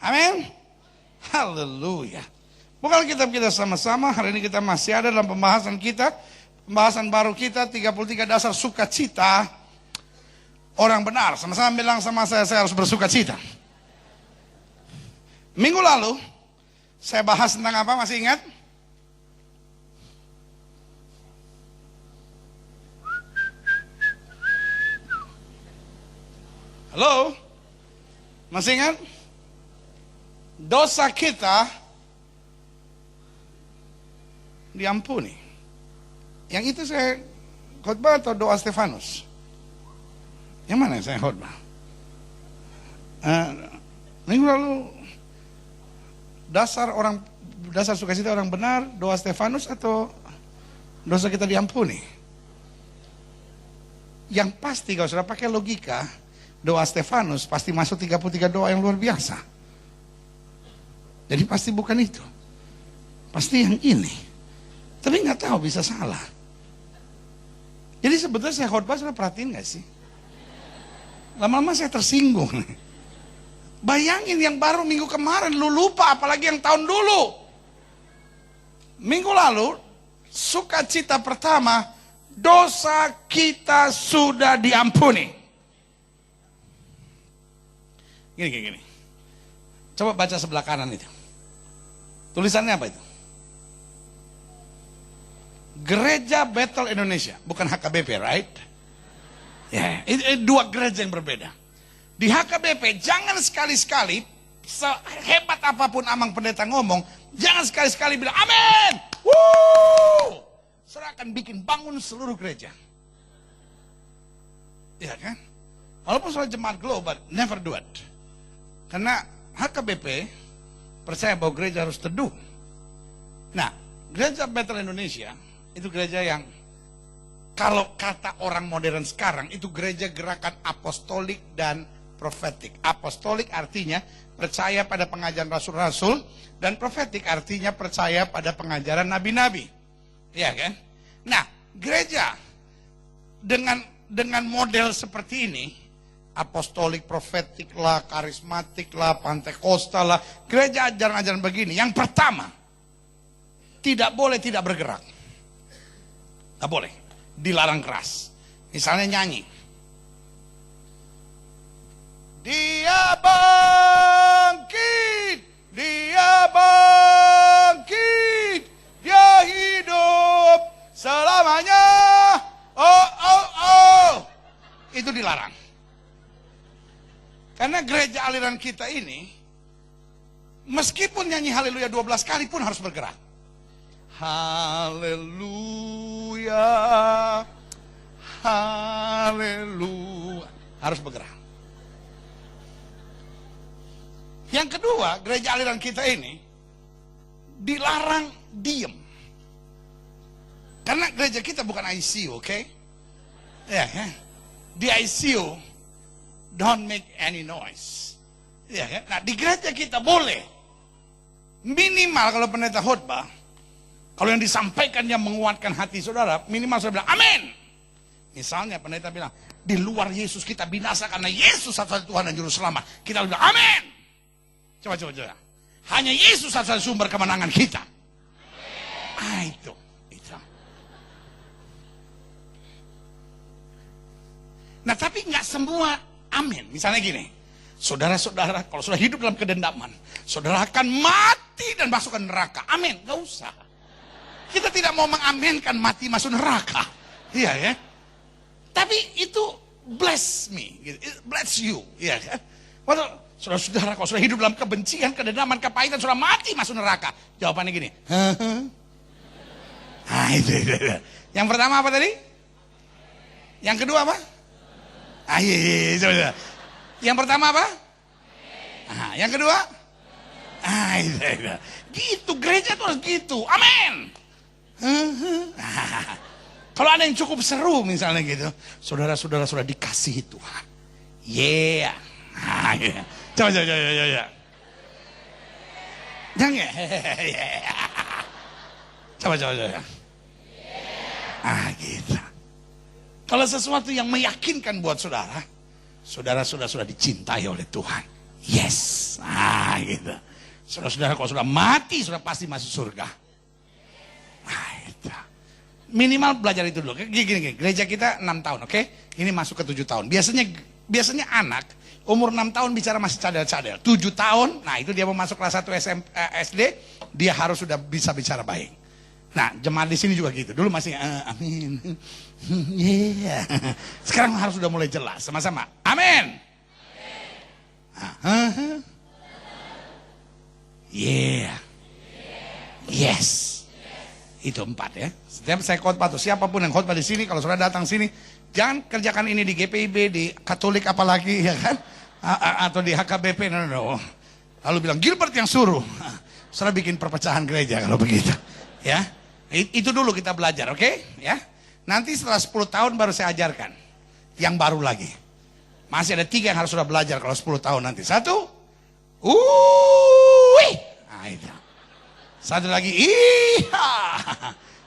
Amin. Haleluya. Bukan kita sama-sama. Hari ini kita masih ada dalam pembahasan kita. Pembahasan baru kita 33 dasar sukacita orang benar. Sama-sama bilang sama saya harus bersukacita. Minggu lalu saya bahas tentang apa, masih ingat? Halo? Masih ingat? Dosa kita diampuni. Yang itu saya khotbah atau doa Stefanus? Yang mana yang saya khotbah? Minggu lalu dasar sukacita orang benar, doa Stefanus atau dosa kita diampuni? Yang pasti kalau sudah pakai logika, doa Stefanus pasti masuk 33 doa yang luar biasa. Jadi pasti bukan itu. Pasti yang ini. Tapi nggak tahu, bisa salah. Jadi sebetulnya saya khotbah, sudah perhatiin nggak sih? Lama-lama saya tersinggung. Bayangin yang baru minggu kemarin lu lupa, apalagi yang tahun dulu. Minggu lalu sukacita pertama, dosa kita sudah diampuni. Gini. Coba baca sebelah kanan itu. Tulisannya apa itu? Gereja Bethel Indonesia, bukan HKBP, right? Ya, itu dua gereja yang berbeda. Di HKBP jangan sekali-sekali, sehebat apapun amang pendeta ngomong, jangan sekali-sekali bilang amin. Woo! Saudara akan bikin bangun seluruh gereja. Iya kan? Walaupun saudara jemaat global, never do it. Karena HKBP percaya bahwa gereja harus teduh. Nah, gereja Bethel Indonesia itu gereja yang kalau kata orang modern sekarang itu gereja gerakan apostolik dan profetik. Apostolik artinya percaya pada pengajaran rasul-rasul, dan profetik artinya percaya pada pengajaran nabi-nabi. Iya kan? Nah, gereja dengan model seperti ini, apostolik, profetik lah, karismatik lah, pantekostal lah, gereja ajaran-ajaran begini. Yang pertama, tidak boleh tidak bergerak. Tidak boleh, dilarang keras. Misalnya nyanyi. Dia bangkit, dia bangkit, dia hidup selamanya. Oh, oh, oh. Itu dilarang. Karena gereja aliran kita ini, meskipun nyanyi haleluya 12 kali pun harus bergerak. Haleluya, haleluya, harus bergerak. Yang kedua, gereja aliran kita ini dilarang diem. Karena gereja kita bukan ICU, oke? Ya, ya. Di ICU don't make any noise. Ya kan? Nah, di gereja kita boleh. Minimal kalau pendeta khotbah, kalau yang disampaikan yang menguatkan hati saudara, minimal saudara bilang, amin. Misalnya pendeta bilang, di luar Yesus kita binasa karena Yesus satu-satunya Tuhan dan Juru Selamat. Kita bilang, amin. Coba. Hanya Yesus satu-satunya sumber kemenangan kita. Itu. Nah, tapi nggak semua amin. Misalnya gini, saudara-saudara kalau sudah hidup dalam kedendaman, saudara akan mati dan masuk ke neraka. Amin, nggak usah. Kita tidak mau mengaminkan mati masuk neraka. Iya ya. Tapi itu bless me, bless you. Iya kan. Saudara-saudara kalau sudah hidup dalam kebencian, kedendaman, kepahitan, sudah mati masuk neraka. Jawabannya gini. Nah, itu. Yang pertama apa tadi? Yang kedua apa? Coba. Yang pertama apa? Yang kedua? Itu. Gitu, gereja itu harus gitu. Amin. Kalau ada yang cukup seru misalnya gitu, saudara-saudara sudah dikasihi Tuhan. Yeah. Coba. Jangan. Coba. Gitu. Kalau sesuatu yang meyakinkan buat saudara sudah dicintai oleh Tuhan. Yes. Nah gitu. Saudara-saudara kalau sudah mati, sudah pasti masuk surga. Nah itu. Minimal belajar itu dulu. Gini, gereja kita 6 tahun, oke? Ini masuk ke 7 tahun. Biasanya anak umur 6 tahun bicara masih cadel-cadel. 7 tahun, nah itu dia mau masuk kelas 1 SD, dia harus sudah bisa bicara baik. Nah, jemaat di sini juga gitu. Dulu masih amin. Yeah. Sekarang harus sudah mulai jelas sama-sama. Amin. Yeah. Yes. Itu 4 ya. Setiap saya khotbah tuh, siapapun yang khotbah di sini, kalau sudah datang sini, jangan kerjakan ini di GPIB, di Katolik apalagi ya kan, atau di HKBP, no. Lalu bilang Gilbert yang suruh, sudah bikin perpecahan gereja kalau begitu, ya. Itu dulu kita belajar, oke? Ya. Nanti setelah 10 tahun baru saya ajarkan yang baru lagi. Masih ada 3 yang harus sudah belajar kalau 10 tahun nanti. 1, nah itu. 1 lagi,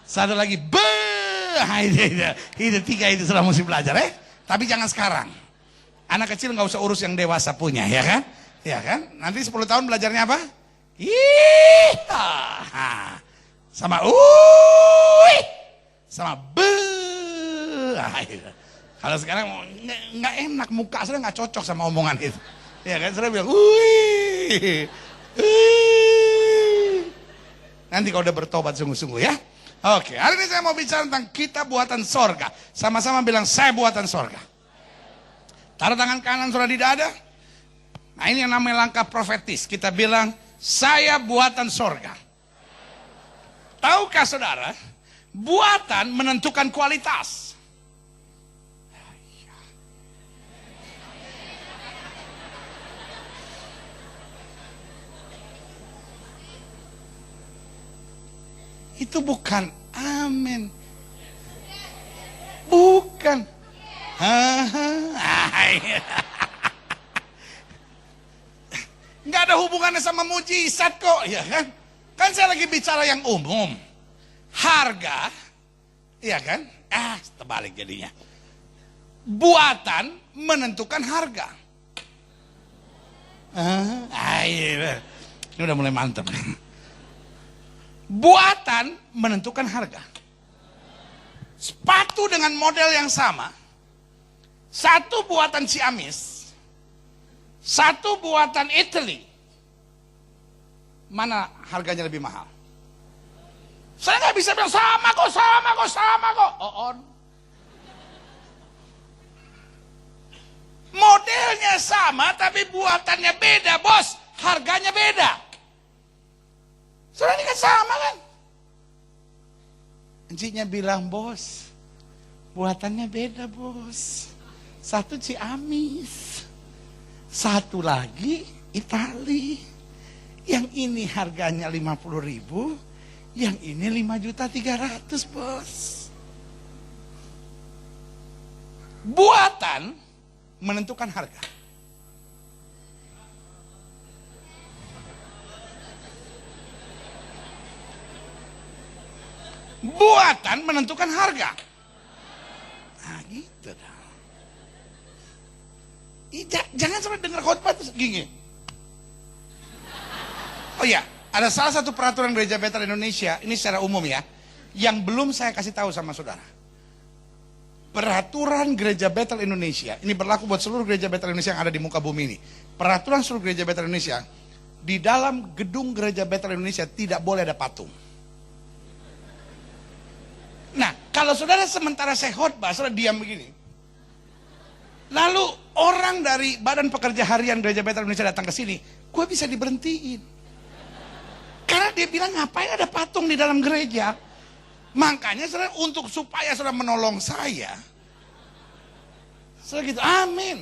satu lagi, itu 3 itu sudah mesti belajar ya. Tapi jangan sekarang. Anak kecil nggak usah urus yang dewasa punya, ya kan? Ya kan? Nanti 10 tahun belajarnya apa? Sama sama kalau sekarang nggak enak, muka sudah nggak cocok sama omongan itu. Ya kan? Sudah bilang, nanti kalau udah bertobat sungguh-sungguh ya. Oke, hari ini saya mau bicara tentang kita buatan sorga. Sama-sama bilang, saya buatan sorga. Taruh tangan kanan saudara di dada. Nah ini yang namanya langkah profetis. Kita bilang, saya buatan sorga. Tahukah saudara, buatan menentukan kualitas. Itu bukan amin. Bukan. Nggak ada hubungannya sama mujizat kok, ya kan? Kan saya lagi bicara yang umum. Harga, ya kan? Terbalik jadinya. Buatan menentukan harga. Ini udah mulai mantap. Buatan menentukan harga. Sepatu dengan model yang sama, satu buatan Ciamis, satu buatan Italy, mana harganya lebih mahal? Saya nggak bisa bilang sama kok. On. Modelnya sama tapi buatannya beda, bos. Harganya beda. Saudara ini kan sama kan? Enciknya bilang, bos, buatannya beda bos. Satu Ciamis, satu lagi Itali. Yang ini harganya 50.000, yang ini 5.300.000 bos. Buatan menentukan harga. Buatan menentukan harga. Nah gitu dong. Jangan sampai dengar khotbah terus gini. Oh ya, ada salah satu peraturan Gereja Bethel Indonesia, ini secara umum ya, yang belum saya kasih tahu sama saudara. Peraturan Gereja Bethel Indonesia, ini berlaku buat seluruh Gereja Bethel Indonesia yang ada di muka bumi ini. Peraturan seluruh Gereja Bethel Indonesia, di dalam gedung Gereja Bethel Indonesia tidak boleh ada patung. Nah, kalau saudara sementara saya khotbah, saudara diam begini. Lalu orang dari Badan Pekerja Harian Gereja Bethel Indonesia datang ke sini, gue bisa diberhentiin. Karena dia bilang ngapain ada patung di dalam gereja. Makanya saudara untuk supaya saudara menolong saya, saudara gitu, amin,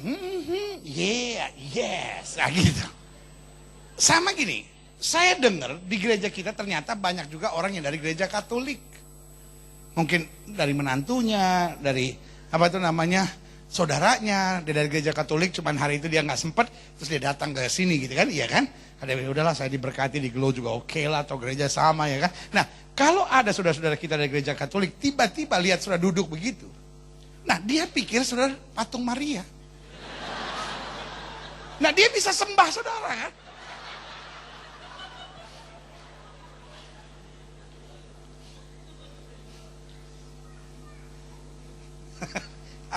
yeah, yes, nah gitu. Sama gini, saya dengar di gereja kita ternyata banyak juga orang yang dari gereja Katolik. Mungkin dari menantunya, dari apa itu namanya, saudaranya, dia dari gereja Katolik, cuman hari itu dia nggak sempet, terus dia datang ke sini gitu kan, iya kan? Ada udahlah saya diberkati di Glow juga oke lah, atau gereja sama ya kan? Nah, kalau ada saudara-saudara kita dari gereja Katolik, tiba-tiba lihat saudara duduk begitu, nah dia pikir saudara patung Maria. Nah dia bisa sembah saudara kan.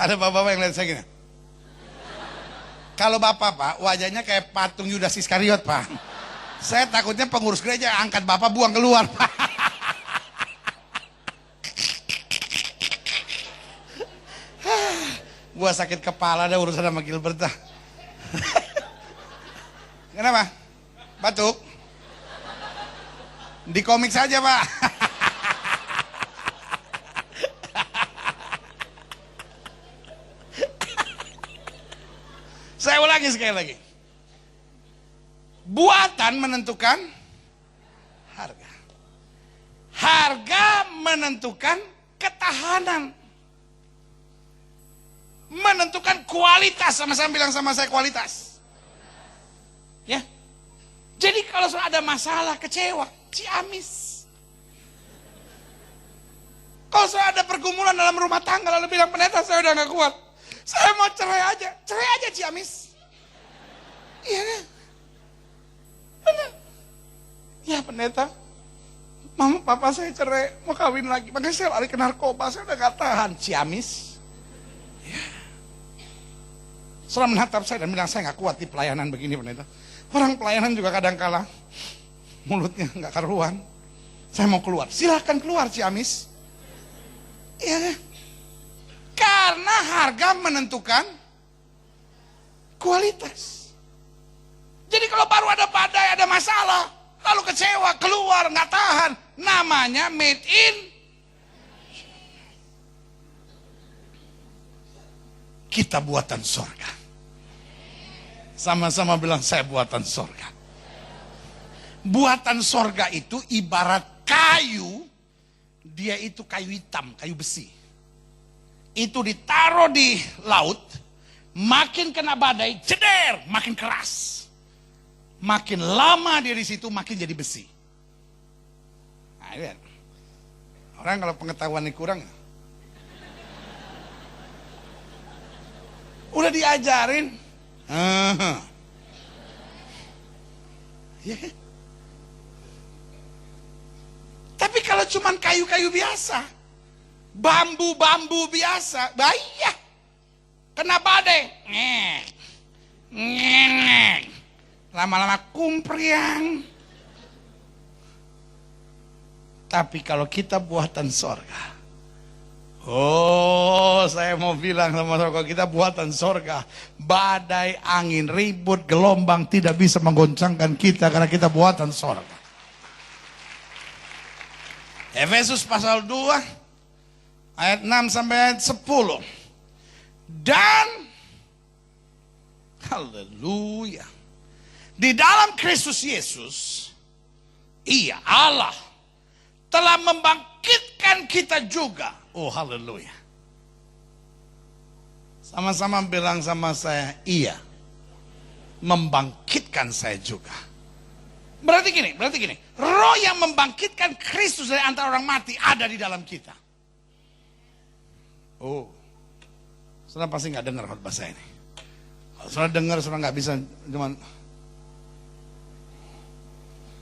Ada bapak-bapak yang lihat saya gini. Kalau bapak pak, wajahnya kayak patung Yudas Iskariot pak. Saya takutnya pengurus gereja angkat bapak buang keluar pak. Gua sakit kepala ada urusan sama Gilbert dah. Kenapa? Batuk? Di komik saja pak. Saya ulangi sekali lagi. Buatan menentukan harga. Harga menentukan ketahanan. Menentukan kualitas. Sama-sama bilang sama saya kualitas. Ya. Jadi kalau ada masalah, kecewa, ciamis. Kalau ada pergumulan dalam rumah tangga lalu bilang, pendeta saya udah gak kuat. Saya mau cerai aja ciamis. Iya kan? Benar. Ya pendeta, mama papa saya cerai, mau kawin lagi. Makanya saya lari ke narkoba, saya udah gak tahan. Ciamis. Ya. Setelah menatap saya dan bilang, saya gak kuat di pelayanan begini pendeta. Orang pelayanan juga kadang kala mulutnya gak karuan. Saya mau keluar, silahkan keluar ciamis. Iya kan? Karena harga menentukan kualitas. Jadi kalau baru ada badai, ada masalah, lalu kecewa, keluar, nggak tahan, namanya made in. Kita buatan sorga. Sama-sama bilang saya buatan sorga. Buatan sorga itu ibarat kayu, dia itu kayu hitam, kayu besi. Itu ditaruh di laut, makin kena badai, ceder, makin keras. Makin lama dia di situ, makin jadi besi. Nah, lihat. Orang kalau pengetahuannya kurang, udah diajarin. Ya. Tapi kalau cuman kayu-kayu biasa, bambu-bambu biasa, bahaya. Kena badai, lama-lama kumpriang. Tapi kalau kita buatan sorga, oh saya mau bilang sama sorga, kita buatan sorga. Badai, angin, ribut, gelombang tidak bisa menggoncangkan kita karena kita buatan sorga. Efesus pasal 2 ayat 6 sampai ayat 10. Dan haleluya, di dalam Kristus Yesus, Ia Allah telah membangkitkan kita juga. Oh haleluya. Sama-sama bilang sama saya, Ia membangkitkan saya juga. Berarti gini, roh yang membangkitkan Kristus dari antara orang mati ada di dalam kita. Oh, saudara pasti nggak dengar khotbah saya ini. Kalau saudara dengar, saudara nggak bisa cuman.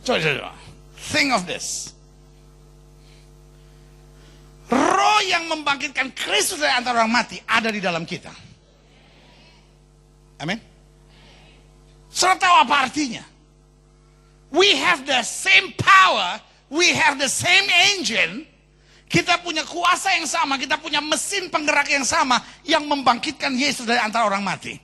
Coba, think of this. Roh yang membangkitkan Kristus dari antara orang mati ada di dalam kita. Amin. Saudara tahu apa artinya? We have the same power, we have the same engine. Kita punya kuasa yang sama, kita punya mesin penggerak yang sama yang membangkitkan Yesus dari antara orang mati.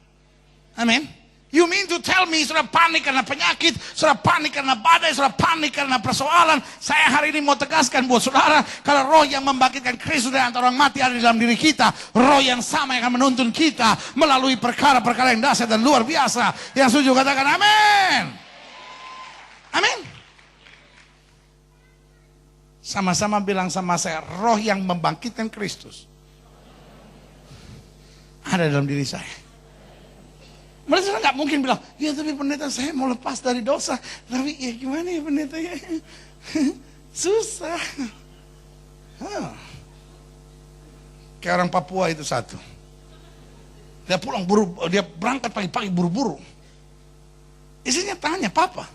Amin. You mean to tell me, saudara panik karena penyakit, saudara panik karena badai, saudara panik karena persoalan. Saya hari ini mau tegaskan buat saudara, kalau roh yang membangkitkan Kristus dari antara orang mati ada di dalam diri kita, roh yang sama yang akan menuntun kita melalui perkara-perkara yang dahsyat dan luar biasa. Yang setuju katakan amin. Amin. Sama-sama bilang sama saya, roh yang membangkitkan Kristus ada dalam diri saya. Mereka nggak mungkin bilang, ya tapi pendeta saya mau lepas dari dosa. Tapi ya gimana ya pendeta ya? Susah. Kayak orang Papua itu satu. Dia pulang dia berangkat pagi-pagi buru-buru. Istrinya tanya, "Papa,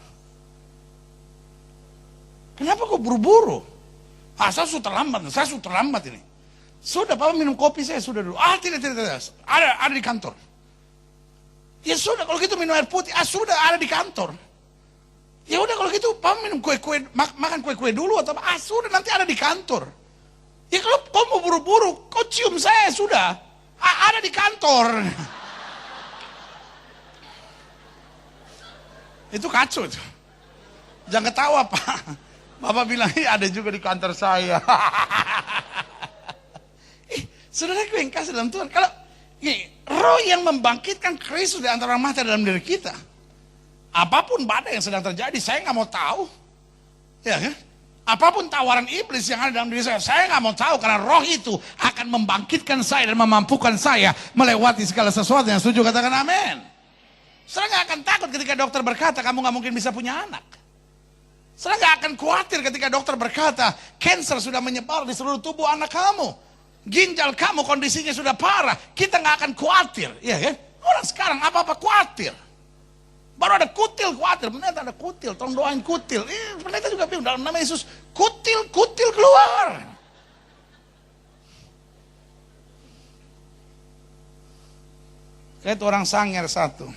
kenapa kok buru-buru?" Saya sudah terlambat ini. Sudah, Papa minum kopi saya sudah dulu. Tidak. Ada di kantor. Ya sudah, kalau gitu minum air putih. Sudah, ada di kantor. Ya udah, kalau gitu Papa minum makan kue-kue dulu atau apa? Sudah, nanti ada di kantor. Ya kalau kau mau buru-buru, kau cium saya sudah. Ada di kantor. Itu kacau itu. Jangan ketawa, Pak. Bapak bilang, ada juga di kantor saya. Saudara yang kasih dalam Tuhan. Kalau roh yang membangkitkan Kristus di antara orang mati dalam diri kita. Apapun badai yang sedang terjadi, saya nggak mau tahu. Ya kan? Apapun tawaran iblis yang ada dalam diri saya nggak mau tahu. Karena roh itu akan membangkitkan saya dan memampukan saya melewati segala sesuatu. Yang setuju katakan amin. Saudara nggak akan takut ketika dokter berkata, kamu nggak mungkin bisa punya anak. Saudara nggak akan khawatir ketika dokter berkata, cancer sudah menyebar di seluruh tubuh anak kamu. Ginjal kamu kondisinya sudah parah. Kita nggak akan khawatir. Ya kan? Orang sekarang apa-apa khawatir. Baru ada kutil khawatir. Pendeta ada kutil, tolong doain kutil. Pendeta juga bilang dalam nama Yesus, kutil keluar. Lihat orang Sangir satu.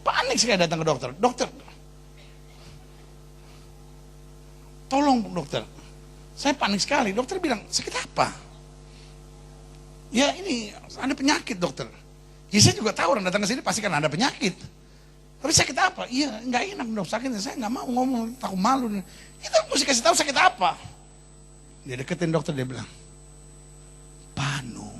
Panik sekali datang ke dokter. Dokter, tolong dokter. Saya panik sekali. Dokter bilang, sakit apa? Ya ini ada penyakit dokter. Ya saya juga tahu orang datang ke sini pasti kan ada penyakit. Tapi sakit apa? Iya nggak enak dok sakitnya. Saya nggak mau ngomong, takut malu. Itu mesti kasih tahu sakit apa. Dia deketin dokter, dia bilang, panu.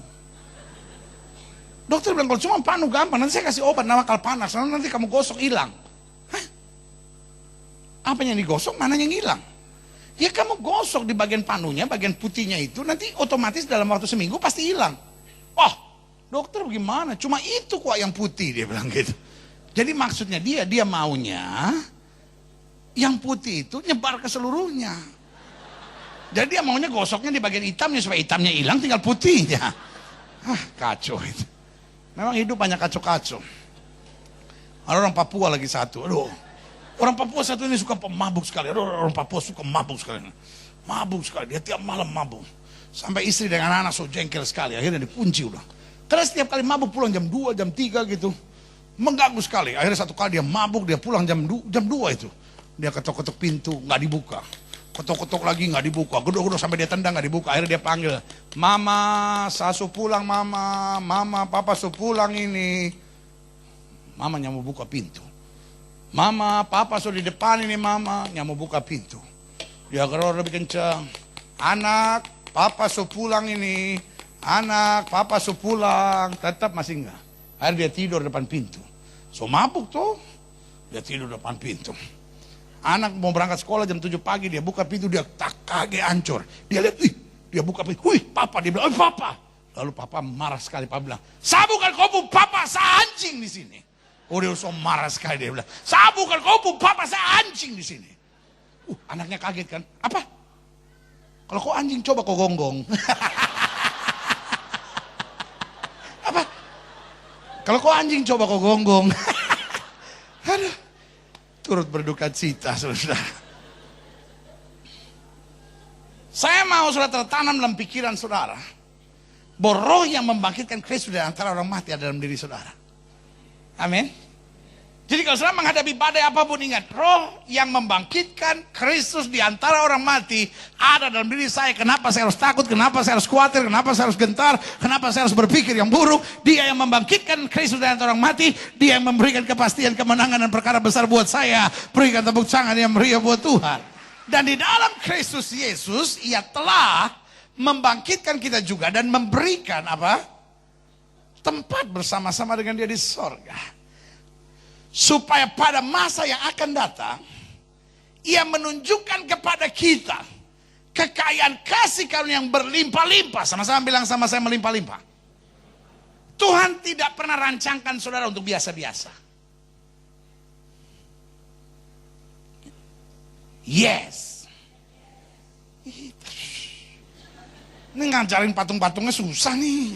Dokter bilang kalau cuma panu gampang. Nanti saya kasih obat nama kalpanas. Nanti kamu gosok hilang. Hah? Apa yang digosok? Mana yang hilang? Ya kamu gosok di bagian panunya, bagian putihnya itu, nanti otomatis dalam waktu seminggu pasti hilang. Wah, dokter bagaimana? Cuma itu kok yang putih, dia bilang gitu. Jadi maksudnya dia maunya yang putih itu nyebar ke seluruhnya. Jadi dia maunya gosoknya di bagian hitamnya supaya hitamnya hilang, tinggal putihnya. Kacau itu. Memang hidup banyak kacau-kacau. Ada orang Papua lagi satu, aduh. Orang Papua satu ini suka pemabuk sekali. Orang Papua suka mabuk sekali. Mabuk sekali. Dia tiap malam mabuk. Sampai istri dengan anak so jengkel sekali. Akhirnya dikunci udah. Karena setiap kali mabuk pulang jam 2, jam 3 gitu. Mengganggu sekali. Akhirnya satu kali dia mabuk, dia pulang jam 2 itu. Dia ketok-ketok pintu, nggak dibuka. Ketok-ketok lagi nggak dibuka. Gedor-gedor sampai dia tendang nggak dibuka. Akhirnya dia panggil, Mama, saya su pulang Mama. Mama, Papa su pulang ini. Mamanya mau buka pintu. Mama, Papa sudah di depan ini Mama, yang mau buka pintu. Dia geror lebih kencang. Anak, Papa su pulang ini. Anak, Papa su pulang. Tetap masih enggak. Akhirnya dia tidur depan pintu. So mabuk tuh. Dia tidur depan pintu. Anak mau berangkat sekolah jam 7 pagi. Dia buka pintu, dia tak kaget hancur. Dia lihat, dia buka pintu. Papa, dia bilang, Papa. Lalu Papa marah sekali. Papa bilang, saya bukan kopu, Papa, saya anjing di sini. Oh dia so marah sekali, dia bilang, saya bukan kopu, Papa, saya anjing di sini. Anaknya kaget kan, apa? Kalau kau anjing coba kau gonggong. Apa? Kalau kau anjing coba kau gonggong. Aduh, turut berduka cita saudara. Saya mau saudara tertanam dalam pikiran saudara, bahwa roh yang membangkitkan Kristus dari antara orang mati ada dalam diri saudara. Amin. Jadi kalau saudara menghadapi badai apapun, ingat, roh yang membangkitkan Kristus di antara orang mati ada dalam diri saya. Kenapa saya harus takut? Kenapa saya harus khawatir? Kenapa saya harus gentar? Kenapa saya harus berpikir yang buruk? Dia yang membangkitkan Kristus dari antara orang mati. Dia yang memberikan kepastian, kemenangan dan perkara besar buat saya. Berikan tepuk tangan yang meriah buat Tuhan. Dan di dalam Kristus Yesus, Ia telah membangkitkan kita juga dan memberikan apa? Tempat bersama-sama dengan dia di sorga. Supaya pada masa yang akan datang, Ia menunjukkan kepada kita kekayaan kasih karunia yang berlimpah-limpah. Sama-sama bilang sama saya, melimpah-limpah. Tuhan tidak pernah rancangkan saudara untuk biasa-biasa. Yes. Ini ngajarin patung-patungnya susah nih.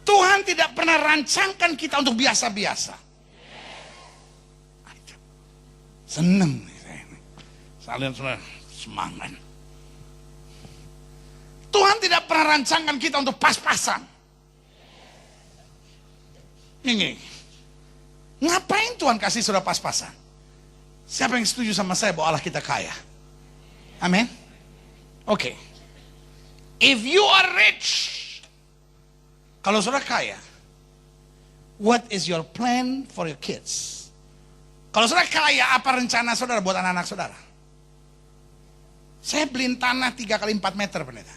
Tuhan tidak pernah rancangkan kita untuk biasa-biasa. Seneng nih saya ini. Salian sudah semangat. Tuhan tidak pernah rancangkan kita untuk pas-pasan. Ini. Ngapain Tuhan kasih sudah pas-pasan? Siapa yang setuju sama saya bahwa Allah kita kaya? Amin. Oke. If you are rich, kalau saudara kaya, what is your plan for your kids? Kalau saudara kaya, apa rencana saudara buat anak-anak saudara? Saya beliin tanah 3 kali 4 meter, pendeta.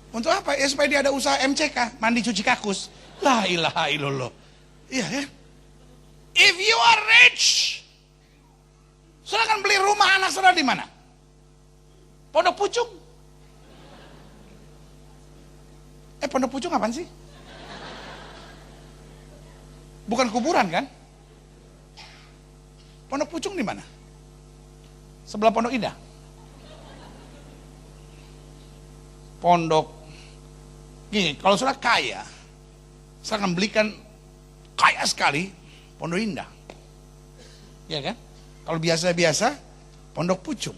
Untuk apa? Ya supaya dia ada usaha MCK, mandi cuci kakus. La ilaha illallah. Iya ya. If you are rich, saudara akan beli rumah anak saudara di mana? Pondok Pucung. Pondok Pucung apaan sih? Bukan kuburan kan? Pondok Pucung di mana? Sebelah Pondok Indah. Pondok. Gini, kalau saudara kaya, saya akan belikan kaya sekali Pondok Indah. Ya kan? Kalau biasa-biasa Pondok Pucung.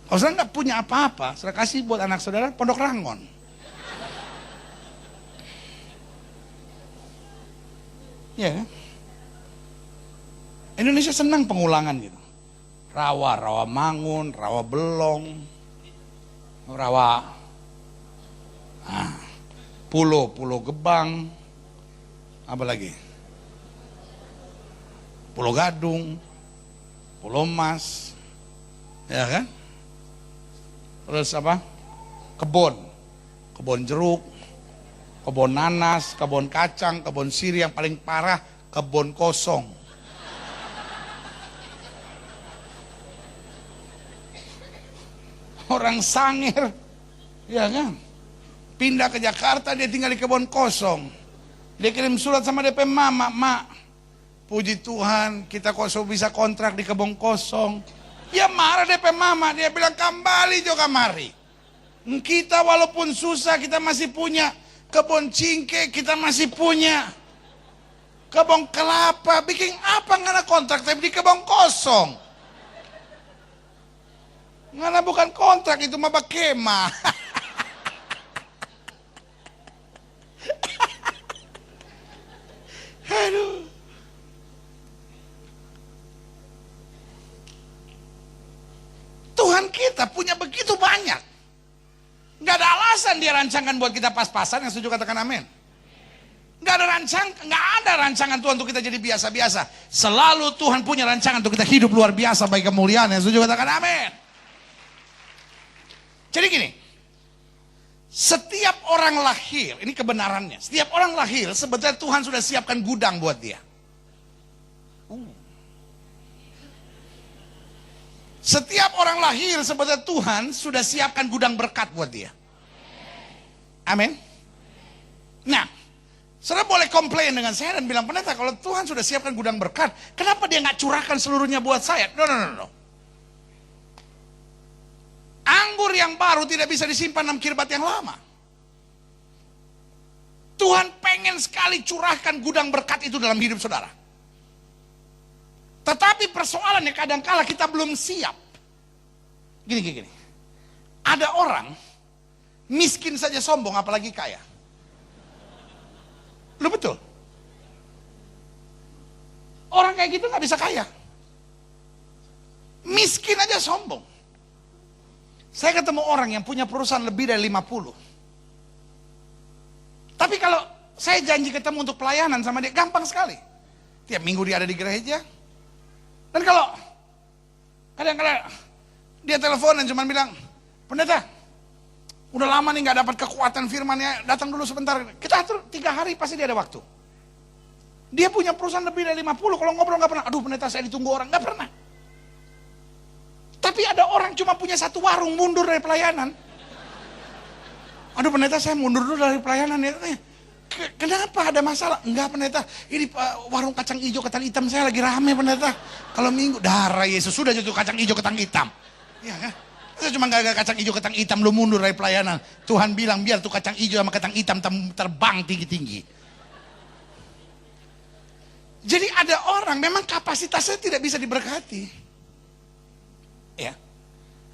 Kalau saudara nggak punya apa-apa, saudara kasih buat anak saudara Pondok Rangon. Ya kan? Indonesia senang pengulangan gitu. Rawa Mangun, Rawa Belong, Rawa Pulau Gebang, apa lagi? Pulau Gadung, Pulau Mas, ya kan? Terus apa? Kebun jeruk, kebun nanas, kebun kacang, kebun sirih, yang paling parah kebun kosong. Orang Sangir, ya kan? Pindah ke Jakarta, dia tinggal di kebun kosong. Dia kirim surat sama DP mama, mak, puji Tuhan kita kosong bisa kontrak di kebun kosong. Ya marah DP mama, dia bilang kembali juga mari. Kita walaupun susah kita masih punya kebun cingke, kita masih punya kebun kelapa. Bikin apa nggak ada kontrak tapi di kebun kosong? Nggak bukan kontrak, itu mah bakema. Aduh. Tuhan kita punya begitu banyak. Nggak ada alasan dia rancangkan buat kita pas-pasan. Yang setuju katakan amin. Nggak ada rancangan Tuhan untuk kita jadi biasa-biasa. Selalu Tuhan punya rancangan untuk kita hidup luar biasa bagi kemuliaan. Yang setuju katakan amin. Jadi gini, setiap orang lahir, ini kebenarannya, setiap orang lahir sebetulnya Tuhan sudah siapkan gudang buat dia. Setiap orang lahir sebetulnya Tuhan sudah siapkan gudang berkat buat dia. Amin. Nah, saudara boleh komplain dengan saya dan bilang, pendeta, kalau Tuhan sudah siapkan gudang berkat, kenapa dia nggak curahkan seluruhnya buat saya? No. Anggur yang baru tidak bisa disimpan dalam kirbat yang lama. Tuhan pengen sekali curahkan gudang berkat itu dalam hidup saudara. Tetapi persoalannya kadangkala kita belum siap. Gini. Ada orang miskin saja sombong, apalagi kaya. Lu betul? Orang kayak gitu nggak bisa kaya. Miskin aja sombong. Saya ketemu orang yang punya perusahaan lebih dari 50. Tapi kalau saya janji ketemu untuk pelayanan sama dia, gampang sekali. Tiap minggu dia ada di gereja. Dan kalau kadang-kadang dia telepon dan cuma bilang, pendeta, udah lama nih gak dapat kekuatan firmannya, datang dulu sebentar. Kita atur 3 hari pasti dia ada waktu. Dia punya perusahaan lebih dari 50, kalau ngobrol gak pernah, aduh pendeta saya ditunggu orang, gak pernah. Tapi ada orang cuma punya 1 warung, mundur dari pelayanan. Aduh pendeta saya mundur dulu dari pelayanan ya. Kenapa ada masalah? Enggak pendeta, ini warung kacang hijau ketan hitam saya lagi rame pendeta. Kalau minggu, darah Yesus sudah jatuh kacang hijau ketan hitam. Ya kan? Saya cuma gak kacang hijau, kacang hitam lu mundur dari pelayanan. Tuhan bilang biar tuh kacang hijau sama kacang hitam terbang tinggi-tinggi. Jadi ada orang memang kapasitasnya tidak bisa diberkati. Ya.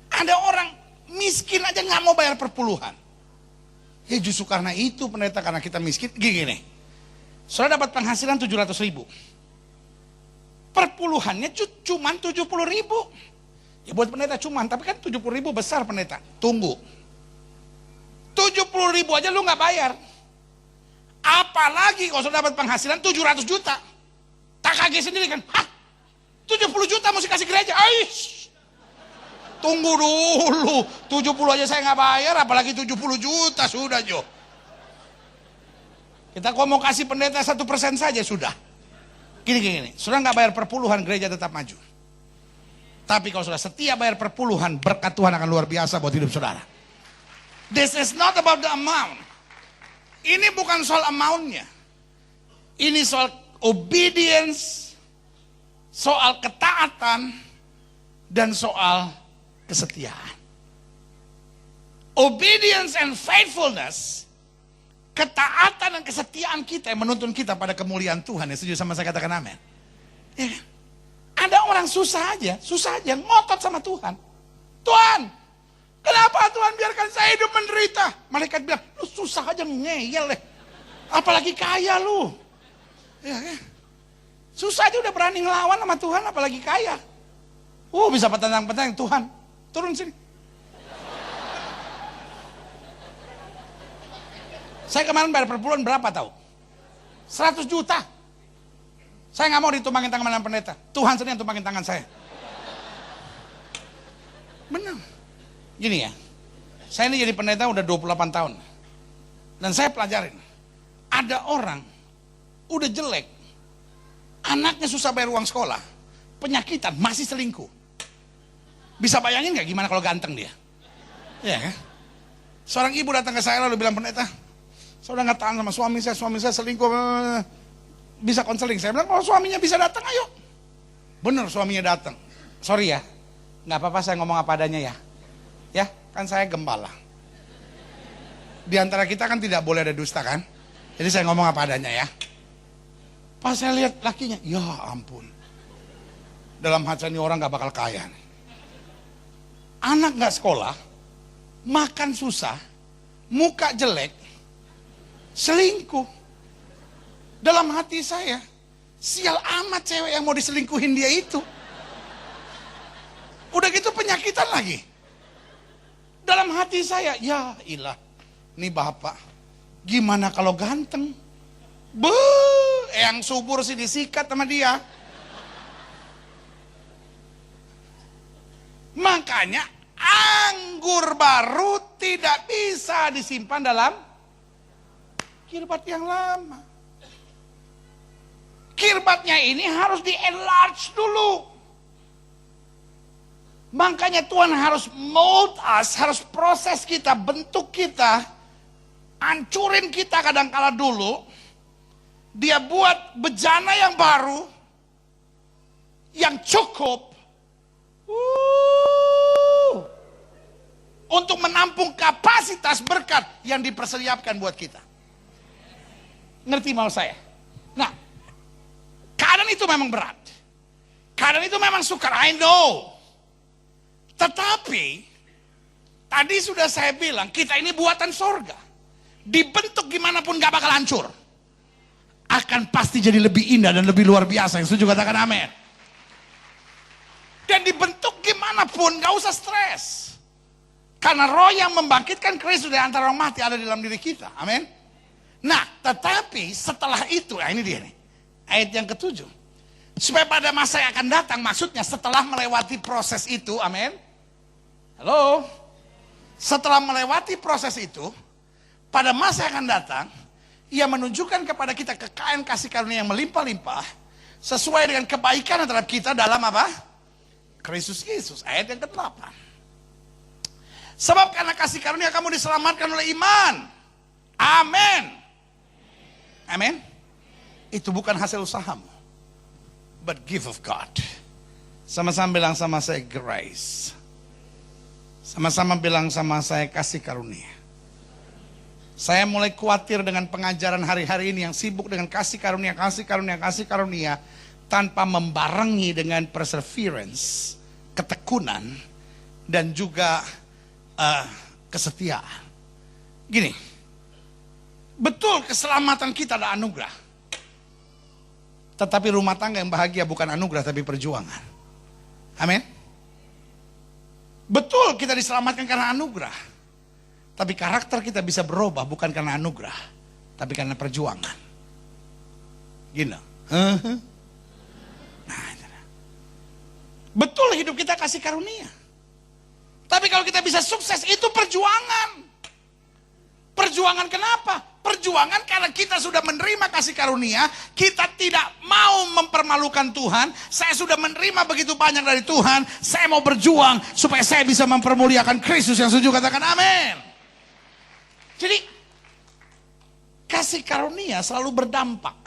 Ada orang miskin aja nggak mau bayar perpuluhan. Ya justru karena itu pendeta, karena kita miskin. Gini. Saudara dapat penghasilan 700.000. Perpuluhannya cuma 70.000. Ya buat pendeta cuman, tapi kan 70.000 besar pendeta. Tunggu. 70.000 aja lu nggak bayar. Apalagi kalau sudah dapat penghasilan 700 juta. Tak kaget sendiri kan. Hah? 70 juta mesti kasih gereja. Aish. Tunggu dulu. 70 aja saya nggak bayar, apalagi 70 juta sudah Jo. Kita kalau mau kasih pendeta 1% saja sudah. Gini. Sudah nggak bayar perpuluhan, gereja tetap maju. Tapi kalau sudah setia bayar perpuluhan, berkat Tuhan akan luar biasa buat hidup saudara. This is not about the amount. Ini bukan soal amountnya. Ini soal obedience, soal ketaatan, dan soal kesetiaan. Obedience and faithfulness, ketaatan dan kesetiaan kita yang menuntun kita pada kemuliaan Tuhan. Ya, setuju sama saya, katakan amin. Ya kan? Ada orang susah aja ngotot sama Tuhan. Tuhan, kenapa Tuhan biarkan saya hidup menderita? Malaikat bilang, lu susah aja ngeyel deh. Apalagi kaya lu. Ya, ya. Susah aja udah berani ngelawan sama Tuhan, apalagi kaya. Bisa petang-petang, Tuhan, turun sini. Saya kemarin bayar perpuluhan berapa tahu? 100 juta. Saya nggak mau ditumbangin tangan pendeta. Tuhan sendiri yang tumbangin tangan saya. Benar. Gini ya. Saya ini jadi pendeta udah 28 tahun. Dan saya pelajarin. Ada orang udah jelek. Anaknya susah bayar uang sekolah. Penyakitan, masih selingkuh. Bisa bayangin nggak gimana kalau ganteng dia? Iya kan? Seorang ibu datang ke saya lalu bilang, pendeta, saya udah nggak tahan sama suami saya selingkuh. Bisa konseling. Saya bilang, kalau suaminya bisa datang, ayo. Bener suaminya datang. Sorry ya, nggak apa-apa saya ngomong apa adanya ya. Ya, kan saya gembala. Di antara kita kan tidak boleh ada dusta kan. Jadi saya ngomong apa adanya ya. Pas saya lihat lakinya, ya ampun. Dalam hati ini orang nggak bakal kaya nih. Anak nggak sekolah, makan susah, muka jelek, selingkuh. Dalam hati saya, sial amat cewek yang mau diselingkuhin dia itu. Udah gitu penyakitan lagi. Dalam hati saya, ya ilah, nih bapak, gimana kalau ganteng? Yang subur sih disikat sama dia. Makanya anggur baru tidak bisa disimpan dalam kirbat yang lama. Kirbatnya ini harus di-enlarge dulu. Makanya Tuhan harus mold us, harus proses kita, bentuk kita, hancurin kita kadang-kala dulu. Dia buat bejana yang baru, yang cukup, untuk menampung kapasitas berkat yang dipersiapkan buat kita. Ngerti mau saya? Nah, keadaan itu memang berat. Keadaan itu memang sukar, I know. Tetapi, tadi sudah saya bilang, kita ini buatan sorga. Dibentuk gimana pun gak bakal hancur. Akan pasti jadi lebih indah dan lebih luar biasa. Yang setuju katakan amin. Dan dibentuk gimana pun gak usah stres. Karena roh yang membangkitkan Kristus dari antara orang mati ada di dalam diri kita. Amin. Nah, tetapi setelah itu, nah ini dia nih. Ayat yang ke-7. Supaya pada masa yang akan datang, maksudnya setelah melewati proses itu, amin. Halo. Setelah melewati proses itu, pada masa yang akan datang, ia menunjukkan kepada kita kekayaan kasih karunia yang melimpah-limpah, sesuai dengan kebaikan terhadap kita dalam apa? Kristus Yesus. Ayat yang ke-8. Sebab karena kasih karunia kamu diselamatkan oleh iman. Amin. Amin. Itu bukan hasil usahamu, but gift of God. Sama-sama bilang sama saya, grace. Sama-sama bilang sama saya, kasih karunia. Saya mulai khawatir dengan pengajaran hari-hari ini yang sibuk dengan kasih karunia, kasih karunia, kasih karunia, tanpa membarengi dengan perseverance, ketekunan, dan juga kesetiaan. Gini, betul keselamatan kita ada anugerah. Tetapi rumah tangga yang bahagia bukan anugerah tapi perjuangan. Amin. Betul kita diselamatkan karena anugerah. Tapi karakter kita bisa berubah bukan karena anugerah, tapi karena perjuangan. Gini. Nah, betul hidup kita kasih karunia. Tapi kalau kita bisa sukses itu perjuangan. Perjuangan kenapa? Perjuangan karena kita sudah menerima kasih karunia, kita tidak mau mempermalukan Tuhan. Saya sudah menerima begitu banyak dari Tuhan, saya mau berjuang supaya saya bisa mempermuliakan Kristus. Yang setuju katakan amin. Jadi kasih karunia selalu berdampak.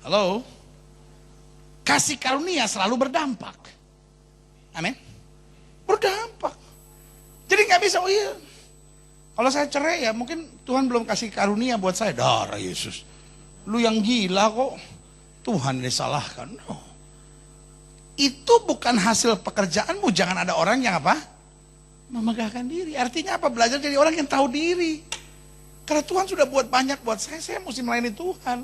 Halo? Kasih karunia selalu berdampak. Amin. Berdampak. Jadi nggak bisa, oh iya. Kalau saya cerai ya mungkin Tuhan belum kasih karunia buat saya. Darah Yesus. Lu yang gila kok. Tuhan disalahkan. No. Itu bukan hasil pekerjaanmu. Jangan ada orang yang apa? Memegahkan diri. Artinya apa? Belajar jadi orang yang tahu diri. Karena Tuhan sudah buat banyak buat saya mesti melayani Tuhan.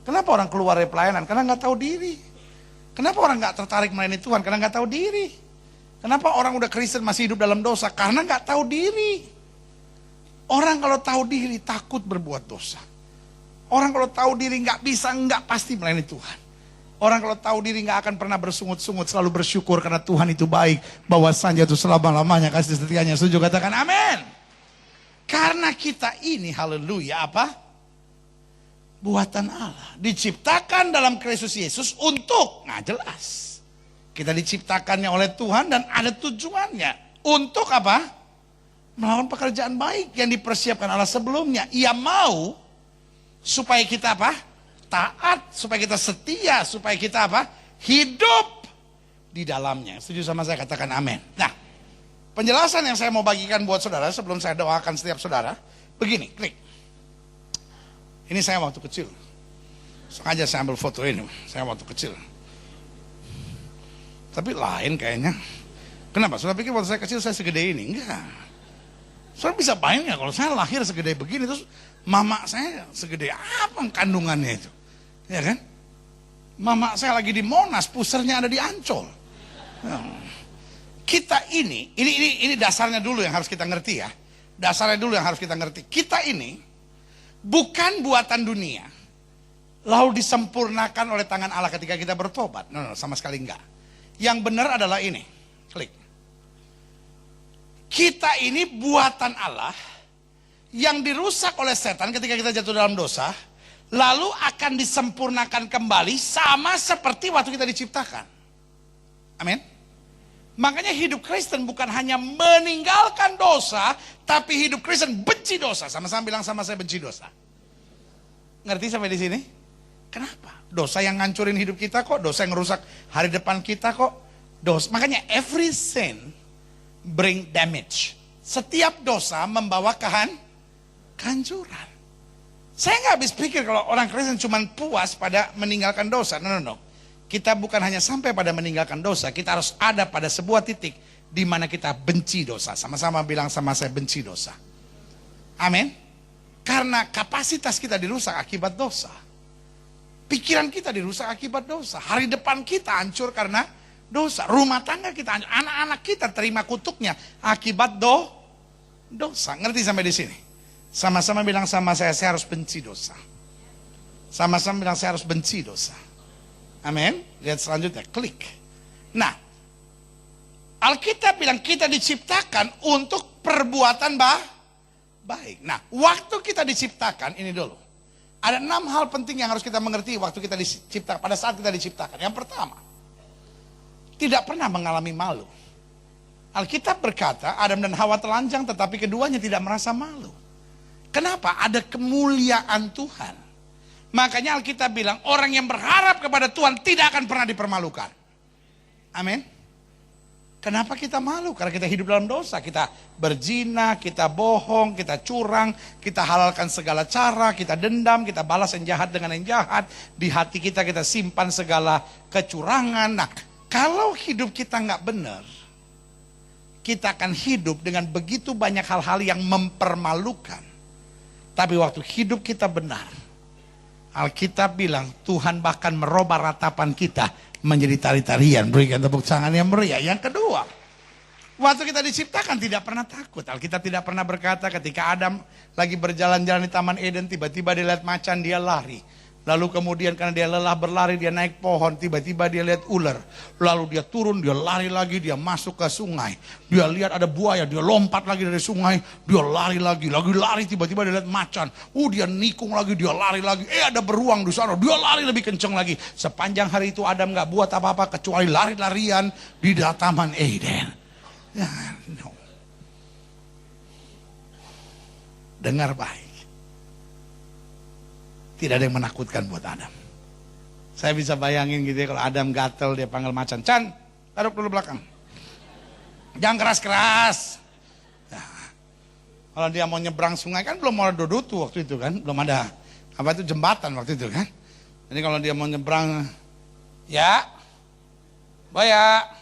Kenapa orang keluar dari pelayanan? Karena nggak tahu diri. Kenapa orang nggak tertarik melayani Tuhan? Karena nggak tahu diri. Kenapa orang udah Kristen masih hidup dalam dosa? Karena nggak tahu diri. Orang kalau tahu diri takut berbuat dosa. Orang kalau tahu diri nggak bisa, nggak pasti melayani Tuhan. Orang kalau tahu diri nggak akan pernah bersungut-sungut, selalu bersyukur karena Tuhan itu baik. Bahwasanya itu selama-lamanya kasih setianya. Setuju katakan amin. Karena kita ini, haleluya, apa? Buatan Allah. Diciptakan dalam Kristus Yesus untuk, nah jelas. Kita diciptakannya oleh Tuhan dan ada tujuannya. Untuk apa? Melakukan pekerjaan baik yang dipersiapkan Allah sebelumnya. Ia mau supaya kita apa? Taat, supaya kita setia, supaya kita apa? Hidup di dalamnya. Setuju sama saya? Katakan amin. Nah, penjelasan yang saya mau bagikan buat saudara sebelum saya doakan setiap saudara, begini, klik. Ini saya waktu kecil. Sengaja saya ambil foto ini, saya waktu kecil. Tapi lain kayaknya. Kenapa? Saudara pikir waktu saya kecil saya segede ini? Enggak. Saudara bisa bayangin nggak kalau saya lahir segede begini, terus mama saya segede apa kandungannya itu? Ya kan? Mama saya lagi di Monas, pusernya ada di Ancol. Kita ini dasarnya dulu yang harus kita ngerti ya. Dasarnya dulu yang harus kita ngerti. Kita ini bukan buatan dunia, lalu disempurnakan oleh tangan Allah ketika kita bertobat. No, sama sekali enggak. Yang benar adalah ini. Klik. Kita ini buatan Allah yang dirusak oleh setan ketika kita jatuh dalam dosa, lalu akan disempurnakan kembali sama seperti waktu kita diciptakan. Amin. Makanya hidup Kristen bukan hanya meninggalkan dosa, tapi hidup Kristen benci dosa. Sama-sama bilang sama saya, benci dosa. Ngerti sampai di sini? Kenapa? Dosa yang ngancurin hidup kita kok, dosa yang ngerusak hari depan kita kok. Dosa. Makanya every sin bring damage. Setiap dosa membawa kehancuran. Saya nggak habis pikir kalau orang Kristen cuma puas pada meninggalkan dosa. No. Kita bukan hanya sampai pada meninggalkan dosa, kita harus ada pada sebuah titik di mana kita benci dosa. Sama-sama bilang sama saya, benci dosa. Amin. Karena kapasitas kita dirusak akibat dosa. Pikiran kita dirusak akibat dosa. Hari depan kita hancur karena dosa. Rumah tangga kita hancur. Anak-anak kita terima kutuknya akibat dosa. Ngerti sampai di sini? Sama-sama bilang sama saya harus benci dosa. Sama-sama bilang saya harus benci dosa. Amin. Lihat selanjutnya, klik. Nah, Alkitab bilang kita diciptakan untuk perbuatan baik. Nah, waktu kita diciptakan, ini dulu. Ada 6 hal penting yang harus kita mengerti waktu kita diciptakan, pada saat kita diciptakan. Yang pertama, tidak pernah mengalami malu. Alkitab berkata, Adam dan Hawa telanjang tetapi keduanya tidak merasa malu. Kenapa? Ada kemuliaan Tuhan. Makanya Alkitab bilang orang yang berharap kepada Tuhan tidak akan pernah dipermalukan. Amin. Kenapa kita malu? Karena kita hidup dalam dosa. Kita berzina, kita bohong, kita curang, kita halalkan segala cara, kita dendam, kita balas yang jahat dengan yang jahat. Di hati kita simpan segala kecurangan. Nah, kalau hidup kita nggak benar, kita akan hidup dengan begitu banyak hal-hal yang mempermalukan. Tapi waktu hidup kita benar, Alkitab bilang Tuhan bahkan merubah ratapan kita menjadi tari-tarian. Berikan tepuk tangan yang meriah. Yang kedua, waktu kita diciptakan tidak pernah takut. Alkitab tidak pernah berkata ketika Adam lagi berjalan-jalan di Taman Eden, tiba-tiba dia lihat macan, dia lari. Lalu kemudian karena dia lelah berlari, dia naik pohon, tiba-tiba dia lihat ular. Lalu dia turun, dia lari lagi, dia masuk ke sungai. Dia lihat ada buaya, dia lompat lagi dari sungai, dia lari lagi lari, tiba-tiba dia lihat macan. Dia nikung lagi, dia lari lagi. Ada beruang di sana, dia lari lebih kenceng lagi. Sepanjang hari itu Adam gak buat apa-apa kecuali lari-larian di Taman Eden. No. Dengar baik. Tidak ada yang menakutkan buat Adam. Saya bisa bayangin gitu ya, kalau Adam gatel dia panggil macan, Chan, taruh dulu belakang. Jangan keras-keras. Nah, kalau dia mau nyebrang sungai kan belum ada Dodotu waktu itu kan, belum ada apa itu jembatan waktu itu kan. Jadi kalau dia mau nyebrang, ya, buaya,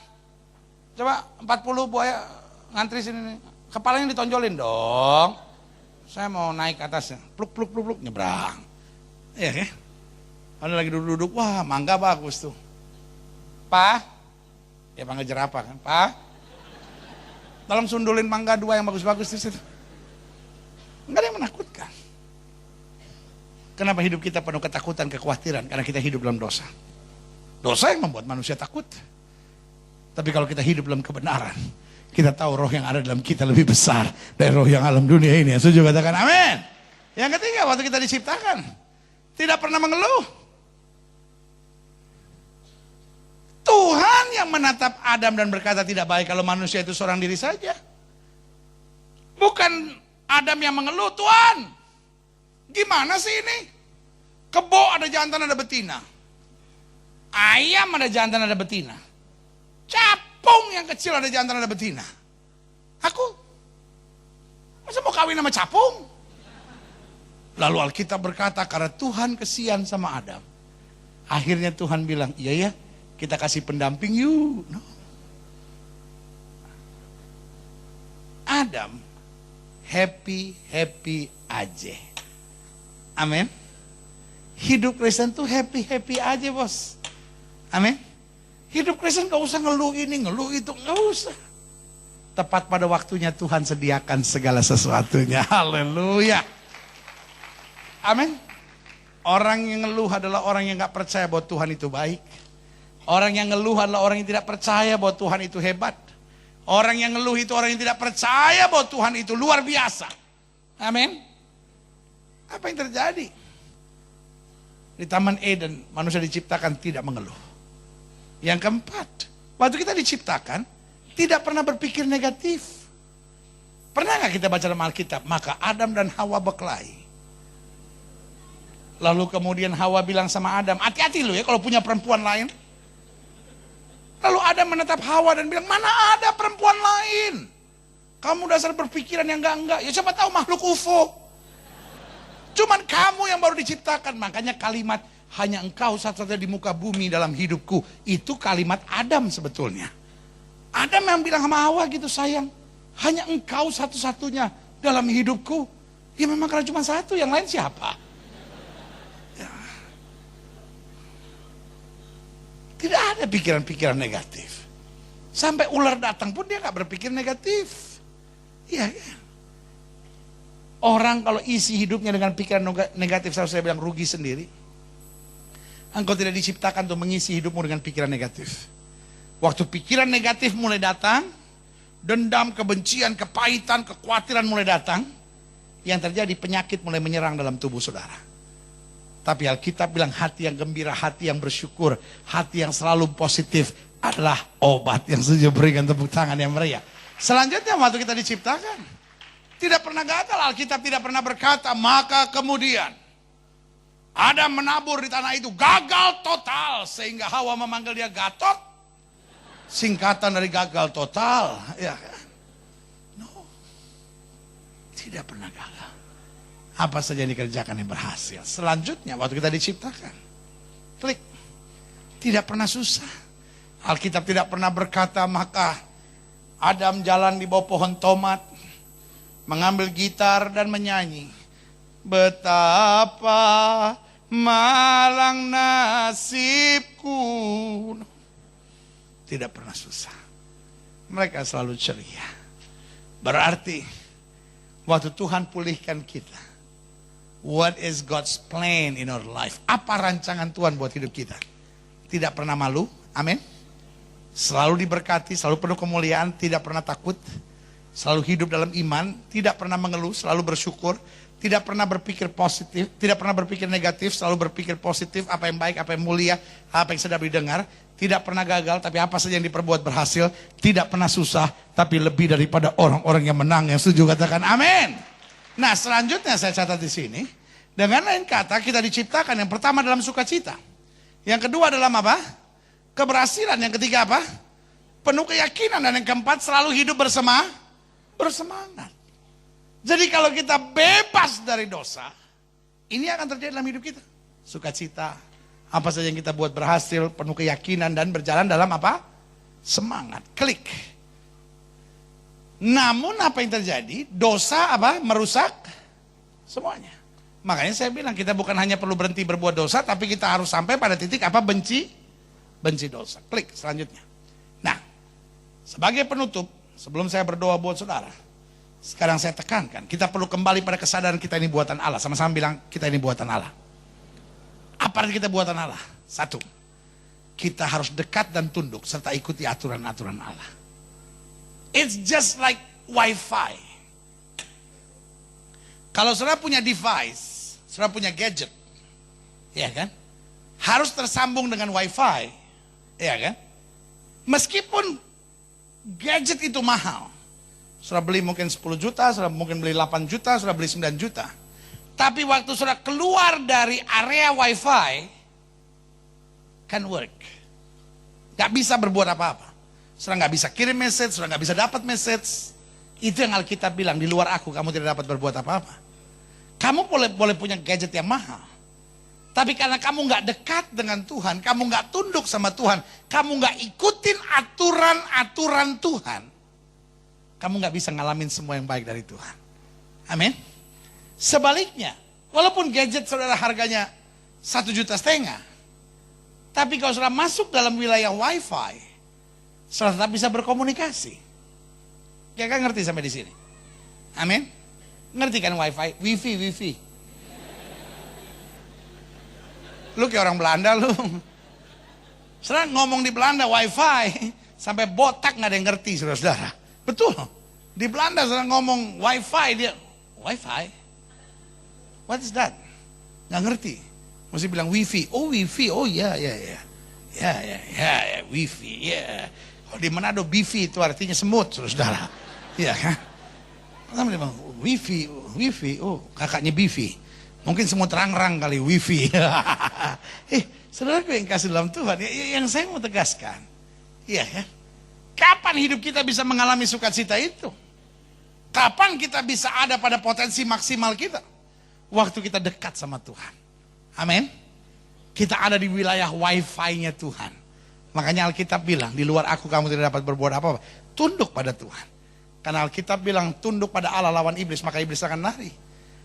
coba 40 buaya ngantri sini, kepalanya ditonjolin dong. Saya mau naik ke atasnya, pluk nyebrang. Iya kan? Ada lagi duduk-duduk, wah mangga bagus tuh. Pak, ya mangga jerapah kan, Pak. Tolong sundulin mangga 2 yang bagus-bagus di situ. Enggak ada yang menakutkan. Kenapa hidup kita penuh ketakutan, kekhawatiran? Karena kita hidup dalam dosa. Dosa yang membuat manusia takut. Tapi kalau kita hidup dalam kebenaran, kita tahu roh yang ada dalam kita lebih besar dari roh yang alam dunia ini. Setuju katakan amin. Yang ketiga, waktu kita diciptakan, tidak pernah mengeluh. Tuhan yang menatap Adam dan berkata tidak baik kalau manusia itu seorang diri saja. Bukan Adam yang mengeluh, Tuhan. Gimana sih ini? Kebo ada jantan ada betina. Ayam ada jantan ada betina. Capung yang kecil ada jantan ada betina. Aku masa mau kawin sama capung? Lalu Alkitab berkata karena Tuhan kesian sama Adam. Akhirnya Tuhan bilang, iya ya kita kasih pendamping yuk. No. Adam happy aja. Amin. Hidup Kristen tuh happy aja bos. Amin. Hidup Kristen gak usah ngeluh ini ngeluh itu, gak usah. Tepat pada waktunya Tuhan sediakan segala sesuatunya. Haleluya. Amin. Orang yang ngeluh adalah orang yang gak percaya bahwa Tuhan itu baik. Orang yang ngeluh adalah orang yang tidak percaya bahwa Tuhan itu hebat. Orang yang ngeluh itu orang yang tidak percaya bahwa Tuhan itu luar biasa. Amin. Apa yang terjadi? Di Taman Eden manusia diciptakan tidak mengeluh. Yang keempat, waktu kita diciptakan tidak pernah berpikir negatif. Pernah gak kita baca dalam Alkitab? Maka Adam dan Hawa berkelahi. Lalu kemudian Hawa bilang sama Adam, hati-hati lu ya kalau punya perempuan lain. Lalu Adam menatap Hawa dan bilang, mana ada perempuan lain? Kamu dasar berpikiran yang enggak. Ya siapa tahu makhluk UFO. Cuman kamu yang baru diciptakan. Makanya kalimat, hanya engkau satu-satunya di muka bumi dalam hidupku. Itu kalimat Adam sebetulnya. Adam yang bilang sama Hawa gitu, sayang. Hanya engkau satu-satunya dalam hidupku. Ya memang karena cuma satu, yang lain siapa? Tidak ada pikiran-pikiran negatif. Sampai ular datang pun dia gak berpikir negatif. Iya kan? Orang kalau isi hidupnya dengan pikiran negatif, saya bilang rugi sendiri. Engkau tidak diciptakan untuk mengisi hidupmu dengan pikiran negatif. Waktu pikiran negatif mulai datang, dendam, kebencian, kepahitan, kekhawatiran mulai datang, yang terjadi penyakit mulai menyerang dalam tubuh saudara. Tapi Alkitab bilang hati yang gembira, hati yang bersyukur, hati yang selalu positif adalah obat. Yang setuju berikan tepuk tangan yang meriah. Selanjutnya waktu kita diciptakan, tidak pernah gagal. Alkitab tidak pernah berkata, maka kemudian Adam menabur di tanah itu gagal total. Sehingga Hawa memanggil dia Gatot. Singkatan dari gagal total. Ya kan? No. Tidak pernah gagal. Apa saja yang dikerjakan yang berhasil. Selanjutnya waktu kita diciptakan. Klik. Tidak pernah susah. Alkitab tidak pernah berkata maka Adam jalan di bawah pohon tomat. Mengambil gitar dan menyanyi. Betapa malang nasibku. Tidak pernah susah. Mereka selalu ceria. Berarti waktu Tuhan pulihkan kita, what is God's plan in our life? Apa rancangan Tuhan buat hidup kita? Tidak pernah malu, amin. Selalu diberkati, selalu penuh kemuliaan, tidak pernah takut. Selalu hidup dalam iman, tidak pernah mengeluh, selalu bersyukur. Tidak pernah berpikir positif, tidak pernah berpikir negatif, selalu berpikir positif, apa yang baik, apa yang mulia, apa yang sedap didengar. Tidak pernah gagal, tapi apa saja yang diperbuat berhasil. Tidak pernah susah, tapi lebih daripada orang-orang yang menang. Yang setuju katakan amin. Nah selanjutnya saya catat di sini. Dengan lain kata kita diciptakan yang pertama dalam sukacita. Yang kedua dalam apa? Keberhasilan. Yang ketiga apa? Penuh keyakinan. Dan yang keempat selalu hidup bersemangat. Jadi kalau kita bebas dari dosa, ini akan terjadi dalam hidup kita. Sukacita, apa saja yang kita buat berhasil, penuh keyakinan dan berjalan dalam apa? Semangat. Klik. Namun apa yang terjadi? Dosa apa? Merusak semuanya. Makanya saya bilang kita bukan hanya perlu berhenti berbuat dosa, tapi kita harus sampai pada titik apa? Benci dosa. Klik selanjutnya. Nah, sebagai penutup, sebelum saya berdoa buat saudara, sekarang saya tekankan, kita perlu kembali pada kesadaran kita ini buatan Allah. Sama-sama bilang, kita ini buatan Allah. Apa arti kita buatan Allah? Satu, kita harus dekat dan tunduk serta ikuti aturan-aturan Allah. It's just like wifi. Kalau saudara punya device, saudara punya gadget, ya kan? Harus tersambung dengan wifi, ya kan? Meskipun gadget itu mahal. Saudara beli mungkin 10 juta, saudara mungkin beli 8 juta, saudara beli 9 juta. Tapi waktu saudara keluar dari area wifi, can work. Gak bisa berbuat apa-apa. Saudara gak bisa kirim message, saudara gak bisa dapat message. Itu yang Alkitab bilang, di luar aku kamu tidak dapat berbuat apa-apa. Kamu boleh punya gadget yang mahal. Tapi karena kamu gak dekat dengan Tuhan, kamu gak tunduk sama Tuhan, kamu gak ikutin aturan-aturan Tuhan, kamu gak bisa ngalamin semua yang baik dari Tuhan. Amin. Sebaliknya, walaupun gadget saudara harganya 1,5 juta, tapi kalau saudara masuk dalam wilayah wifi, saudara tetap bisa berkomunikasi. Ya kan ngerti sampai di sini? Amin. Ngerti kan wifi? Wifi. Lu kayak orang Belanda lu. Saudara ngomong di Belanda wifi, sampai botak gak ada yang ngerti saudara-saudara. Betul. Di Belanda sedang ngomong wifi, dia wifi. What is that? Nggak ngerti. Mesti bilang wifi. Oh wifi. Oh ya. Wifi. Ya. Oh di Manado bifi itu artinya semut, saudara. Iya kan? Pertama dia bilang wifi. Oh kakaknya bifi. Mungkin semut rang-rang kali wifi. Saudara yang kasih dalam Tuhan. Yang saya mau tegaskan. Iya kan? Kapan hidup kita bisa mengalami sukacita itu? Kapan kita bisa ada pada potensi maksimal kita? Waktu kita dekat sama Tuhan. Amin. Kita ada di wilayah wifi-nya Tuhan. Makanya Alkitab bilang, di luar aku kamu tidak dapat berbuat apa-apa. Tunduk pada Tuhan. Karena Alkitab bilang, tunduk pada Allah lawan iblis, maka iblis akan lari.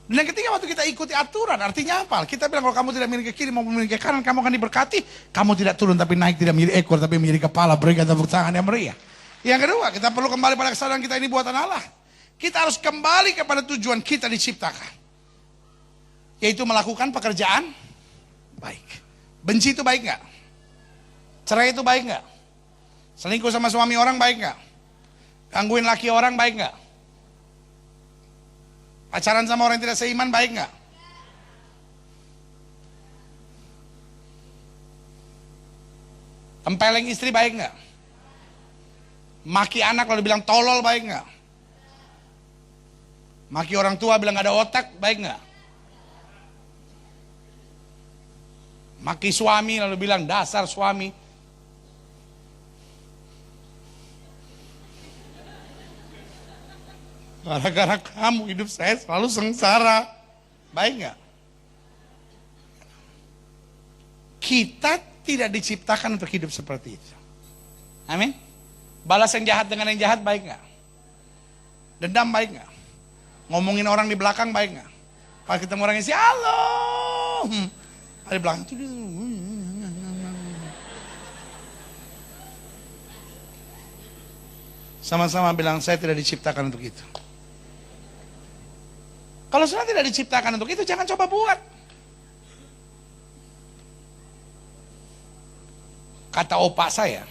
Dan yang ketiga, waktu kita ikuti aturan, artinya apa? Kita bilang, kalau kamu tidak memiliki kiri, mau memiliki kanan, kamu akan diberkati. Kamu tidak turun tapi naik, tidak menjadi ekor, tapi menjadi kepala, berikan tepuk tangan yang meriah. Yang kedua, kita perlu kembali pada kesadaran kita ini buatan Allah. Kita harus kembali kepada tujuan kita diciptakan. Yaitu melakukan pekerjaan baik. Benci itu baik nggak? Cerai itu baik nggak? Selingkuh sama suami orang baik nggak? Gangguin laki orang baik nggak? Pacaran sama orang yang tidak seiman baik nggak? Tempeleng istri baik nggak? Maki anak kalau dibilang tolol baik nggak? Maki orang tua bilang gak ada otak baik nggak? Maki suami lalu bilang dasar suami. Gara-gara kamu hidup saya selalu sengsara. Baik nggak? Kita tidak diciptakan untuk hidup seperti itu. Amin. Balas yang jahat dengan yang jahat baik nggak? Dendam baik nggak? Ngomongin orang di belakang baik nggak? Pas ketemu orang yang si halo, ada di belakang. Sama-sama bilang, saya tidak diciptakan untuk itu. Kalau sudah tidak diciptakan untuk itu, jangan coba buat. Kata opak saya,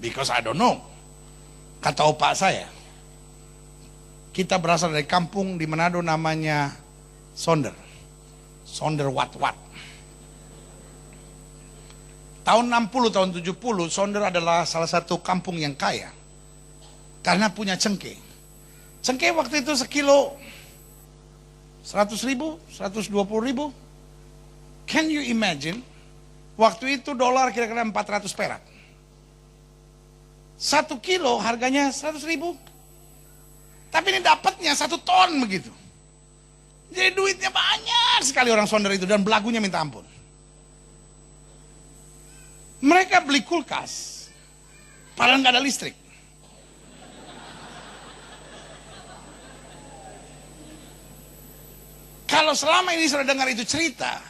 because I don't know. Kata opak saya, kita berasal dari kampung di Manado namanya Sonder. Sonder Wat-Wat. Tahun 60, tahun 70, Sonder adalah salah satu kampung yang kaya. Karena punya cengkeh. Cengkeh waktu itu sekilo 100 ribu, 120 ribu. Can you imagine? Waktu itu dolar kira-kira 400 perak. 1 kilo harganya 100 ribu. Tapi ini dapatnya 1 ton begitu. Jadi duitnya banyak sekali orang Sonder itu dan belagunya minta ampun. Mereka beli kulkas, padahal nggak ada listrik. Kalau selama ini sudah dengar itu cerita,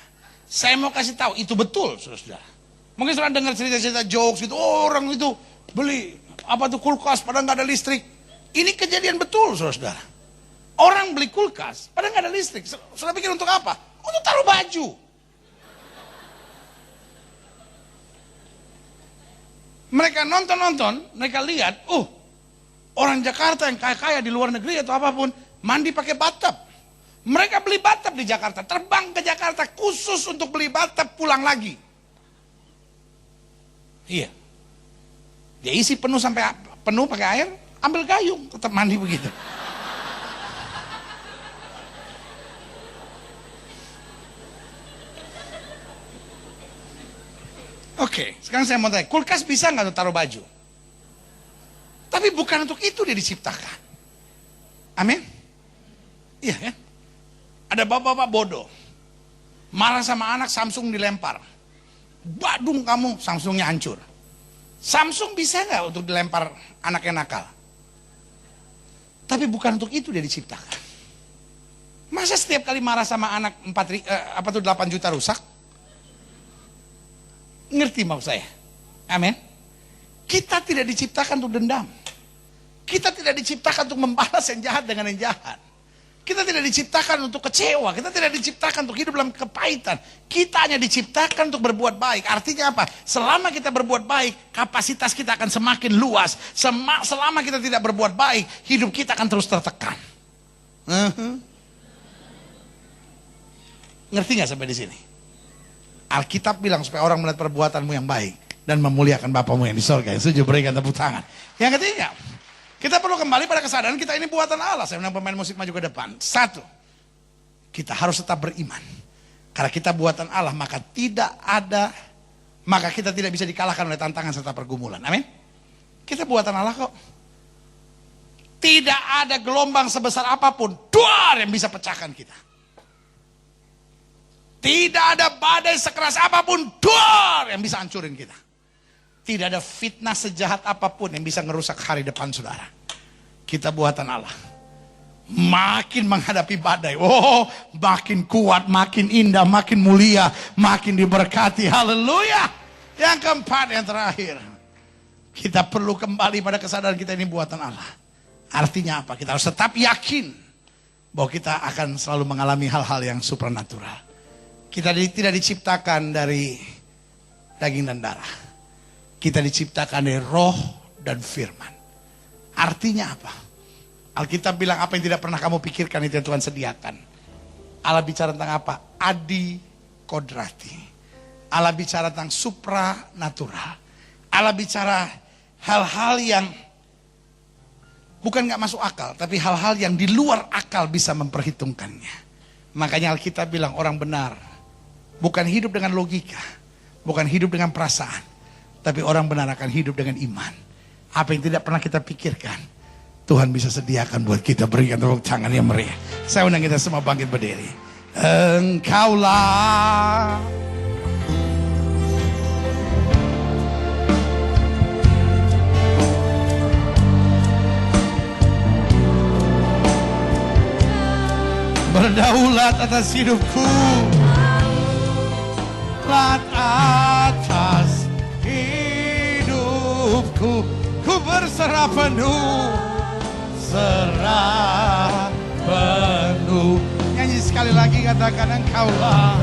saya mau kasih tahu itu betul, saudara. Mungkin sudah dengar cerita-cerita jokes gitu, oh, orang itu beli apa tuh kulkas, padahal nggak ada listrik. Ini kejadian betul, saudara. Orang beli kulkas, padahal nggak ada listrik. Sudah pikir untuk apa? Untuk taruh baju. Mereka nonton, mereka lihat, orang Jakarta yang kaya-kaya di luar negeri atau apapun, mandi pakai bathtub. Mereka beli bathtub di Jakarta, terbang ke Jakarta khusus untuk beli bathtub, pulang lagi. Iya. Dia isi penuh sampai penuh pakai air, ambil gayung, tetap mandi begitu. Oke, sekarang saya mau tanya, kulkas bisa nggak untuk taruh baju? Tapi bukan untuk itu dia diciptakan. Amin? Iya kan? Ada bapak-bapak bodoh, marah sama anak, Samsung dilempar. Badung kamu, Samsungnya hancur. Samsung bisa nggak untuk dilempar anak yang nakal? Tapi bukan untuk itu dia diciptakan. Masa setiap kali marah sama anak 8 juta rusak? Ngerti maksud saya? Amin. Kita tidak diciptakan untuk dendam. Kita tidak diciptakan untuk membalas yang jahat dengan yang jahat. Kita tidak diciptakan untuk kecewa. Kita tidak diciptakan untuk hidup dalam kepahitan. Kita hanya diciptakan untuk berbuat baik. Artinya apa? Selama kita berbuat baik, kapasitas kita akan semakin luas. Selama kita tidak berbuat baik, hidup kita akan terus tertekan. Ngerti gak sampai di sini? Alkitab bilang supaya orang melihat perbuatanmu yang baik dan memuliakan Bapamu yang di sorga. Yang setuju berikan tepuk tangan. Yang ketiga, kita perlu kembali pada kesadaran kita ini buatan Allah. Saya undang pemain musik maju ke depan. 1, kita harus tetap beriman. Karena kita buatan Allah, maka kita tidak bisa dikalahkan oleh tantangan serta pergumulan. Amin. Kita buatan Allah kok. Tidak ada gelombang sebesar apapun duar yang bisa pecahkan kita. Tidak ada badai sekeras apapun duar yang bisa hancurin kita. Tidak ada fitnah sejahat apapun yang bisa ngerusak hari depan saudara. Kita buatan Allah. Makin menghadapi badai, makin kuat, makin indah, makin mulia, makin diberkati. Haleluya. Yang keempat, yang terakhir, kita perlu kembali pada kesadaran kita ini buatan Allah. Artinya apa? Kita harus tetap yakin bahwa kita akan selalu mengalami hal-hal yang supranatural. Kita tidak diciptakan dari daging dan darah. Kita diciptakan dari roh dan firman. Artinya apa? Alkitab bilang apa yang tidak pernah kamu pikirkan itu yang Tuhan sediakan. Allah bicara tentang apa? Adi kodrati. Allah bicara tentang supranatural. Allah bicara hal-hal yang bukan gak masuk akal, tapi hal-hal yang di luar akal bisa memperhitungkannya. Makanya Alkitab bilang orang benar bukan hidup dengan logika, bukan hidup dengan perasaan, tapi orang benar akan hidup dengan iman. Apa yang tidak pernah kita pikirkan, Tuhan bisa sediakan buat kita. Berikan tepuk tangan yang meriah. Saya undang kita semua bangkit berdiri. Engkaulah berdaulat atas hidupku, berdaulat atas hidupku. Ku berserah penuh, serah penuh. Nyanyi sekali lagi, katakan engkaulah.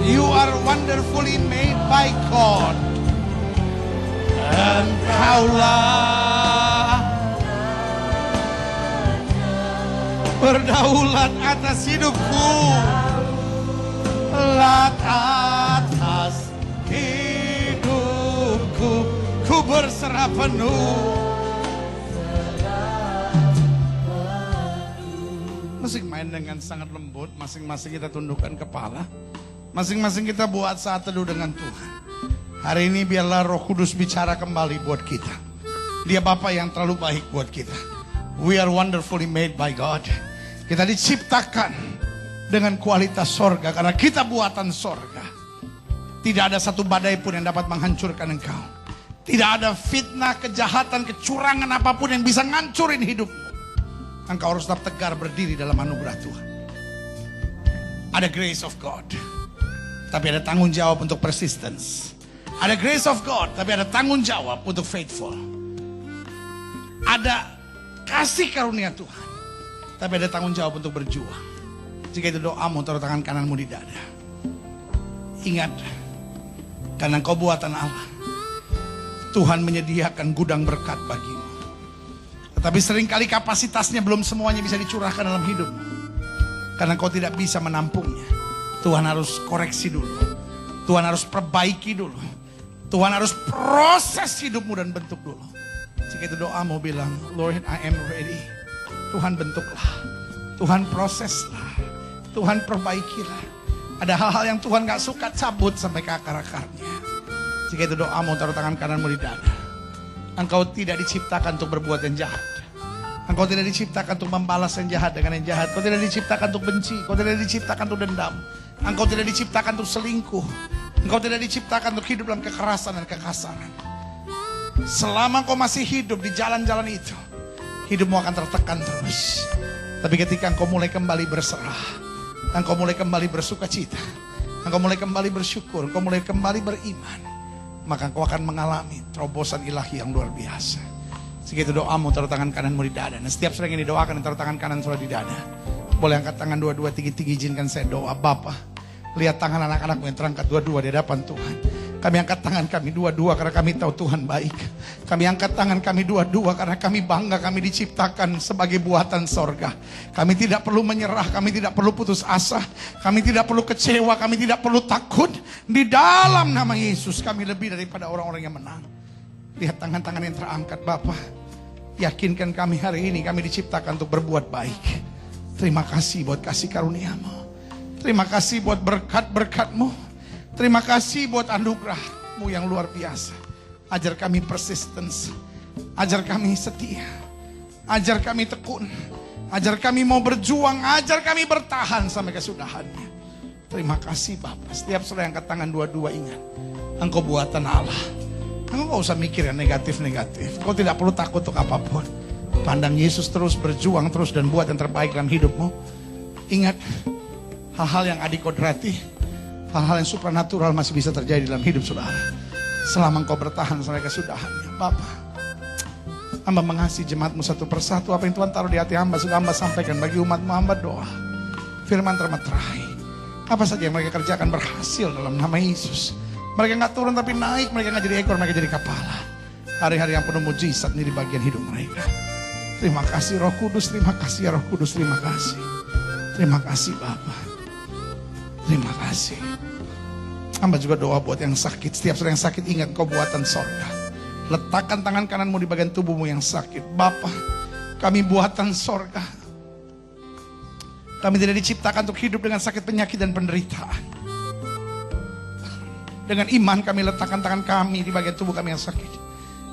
You are wonderfully made by God. Engkaulah berdaulat atas hidupku, berdaulat atas hidupku. Ku berserah penuh. Musik main dengan sangat lembut. Masing-masing kita tundukkan kepala. Masing-masing kita buat saat teduh dengan Tuhan. Hari ini biarlah Roh Kudus bicara kembali buat kita. Dia Bapa yang terlalu baik buat kita. We are wonderfully made by God. Kita diciptakan dengan kualitas sorga, karena kita buatan sorga. Tidak ada satu badai pun yang dapat menghancurkan engkau. Tidak ada fitnah, kejahatan, kecurangan apapun yang bisa ngancurin hidupmu. Engkau harus tetap tegar berdiri dalam anugerah Tuhan. Ada grace of God, tapi ada tanggung jawab untuk persistence. Ada grace of God, tapi ada tanggung jawab untuk faithful. Ada kasih karunia Tuhan, tapi ada tanggung jawab untuk berjuang. Jika itu doamu, taruh tangan kananmu di dada. Ingat, karena engkau buatan Allah, Tuhan menyediakan gudang berkat bagimu. Tetapi seringkali kapasitasnya belum semuanya bisa dicurahkan dalam hidupmu, karena engkau tidak bisa menampungnya. Tuhan harus koreksi dulu, Tuhan harus perbaiki dulu, Tuhan harus proses hidupmu dan bentuk dulu. Jika itu doamu, bilang, Lord, I am ready. Tuhan bentuklah, Tuhan proseslah, Tuhan perbaikilah. Ada hal-hal yang Tuhan gak suka, cabut sampai ke akar-akarnya. Jika itu doamu, taruh tangan kananmu di dada. Engkau tidak diciptakan untuk berbuat yang jahat. Engkau tidak diciptakan untuk membalas yang jahat dengan yang jahat. Engkau tidak diciptakan untuk benci. Engkau tidak diciptakan untuk dendam. Engkau tidak diciptakan untuk selingkuh. Engkau tidak diciptakan untuk hidup dalam kekerasan dan kekasaran. Selama engkau masih hidup di jalan-jalan itu, hidupmu akan tertekan terus. Tapi ketika engkau mulai kembali berserah, engkau mulai kembali bersuka cita, engkau mulai kembali bersyukur, engkau mulai kembali beriman, maka engkau akan mengalami terobosan ilahi yang luar biasa. Segitu doamu, taruh tangan kananmu di dada. Dan setiap sering ini doakan, taruh tangan kanan sudah di dada. Boleh angkat tangan dua-dua tinggi-tinggi, izinkan saya doa. Bapa, lihat tangan anak-anakmu yang terangkat dua-dua di hadapan Tuhan. Kami angkat tangan kami dua-dua karena kami tahu Tuhan baik. Kami angkat tangan kami dua-dua karena kami bangga kami diciptakan sebagai buatan sorga. Kami tidak perlu menyerah, kami tidak perlu putus asa, kami tidak perlu kecewa, kami tidak perlu takut. Di dalam nama Yesus kami lebih daripada orang-orang yang menang. Lihat tangan-tangan yang terangkat, Bapa. Yakinkan kami hari ini kami diciptakan untuk berbuat baik. Terima kasih buat kasih karunia-Mu. Terima kasih buat berkat-berkat-Mu. Terima kasih buat anugerah-Mu yang luar biasa. Ajar kami persistence. Ajar kami setia. Ajar kami tekun. Ajar kami mau berjuang. Ajar kami bertahan sampai kesudahannya. Terima kasih Bapak. Setiap saudara yang angkat tangan dua-dua, ingat, Engkau buatan Allah. Engkau gak usah mikir yang negatif-negatif. Kau tidak perlu takut untuk apapun. Pandang Yesus terus, berjuang terus, dan buat yang terbaik dalam hidupmu. Ingat, hal-hal yang adikodrati, hal-hal yang supranatural masih bisa terjadi dalam hidup saudara. Selama engkau bertahan sampai kesudahannya. Bapak, hamba mengasihi jemaatmu satu persatu. Apa yang Tuhan taruh di hati hamba sudah hamba sampaikan. Bagi umatmu hamba doa, firman termeterai. Apa saja yang mereka kerjakan berhasil dalam nama Yesus. Mereka gak turun tapi naik, mereka gak jadi ekor, mereka jadi kepala. Hari-hari yang penuh mujizat ini di bagian hidup mereka. Terima kasih Roh Kudus, terima kasih ya Roh Kudus, terima kasih. Terima kasih Bapa. Terima kasih. Hamba juga doa buat yang sakit. Setiap orang yang sakit, ingat kau buatan sorga. Letakkan tangan kananmu di bagian tubuhmu yang sakit. Bapa, kami buatan sorga. Kami tidak diciptakan untuk hidup dengan sakit, penyakit, dan penderitaan. Dengan iman kami letakkan tangan kami di bagian tubuh kami yang sakit.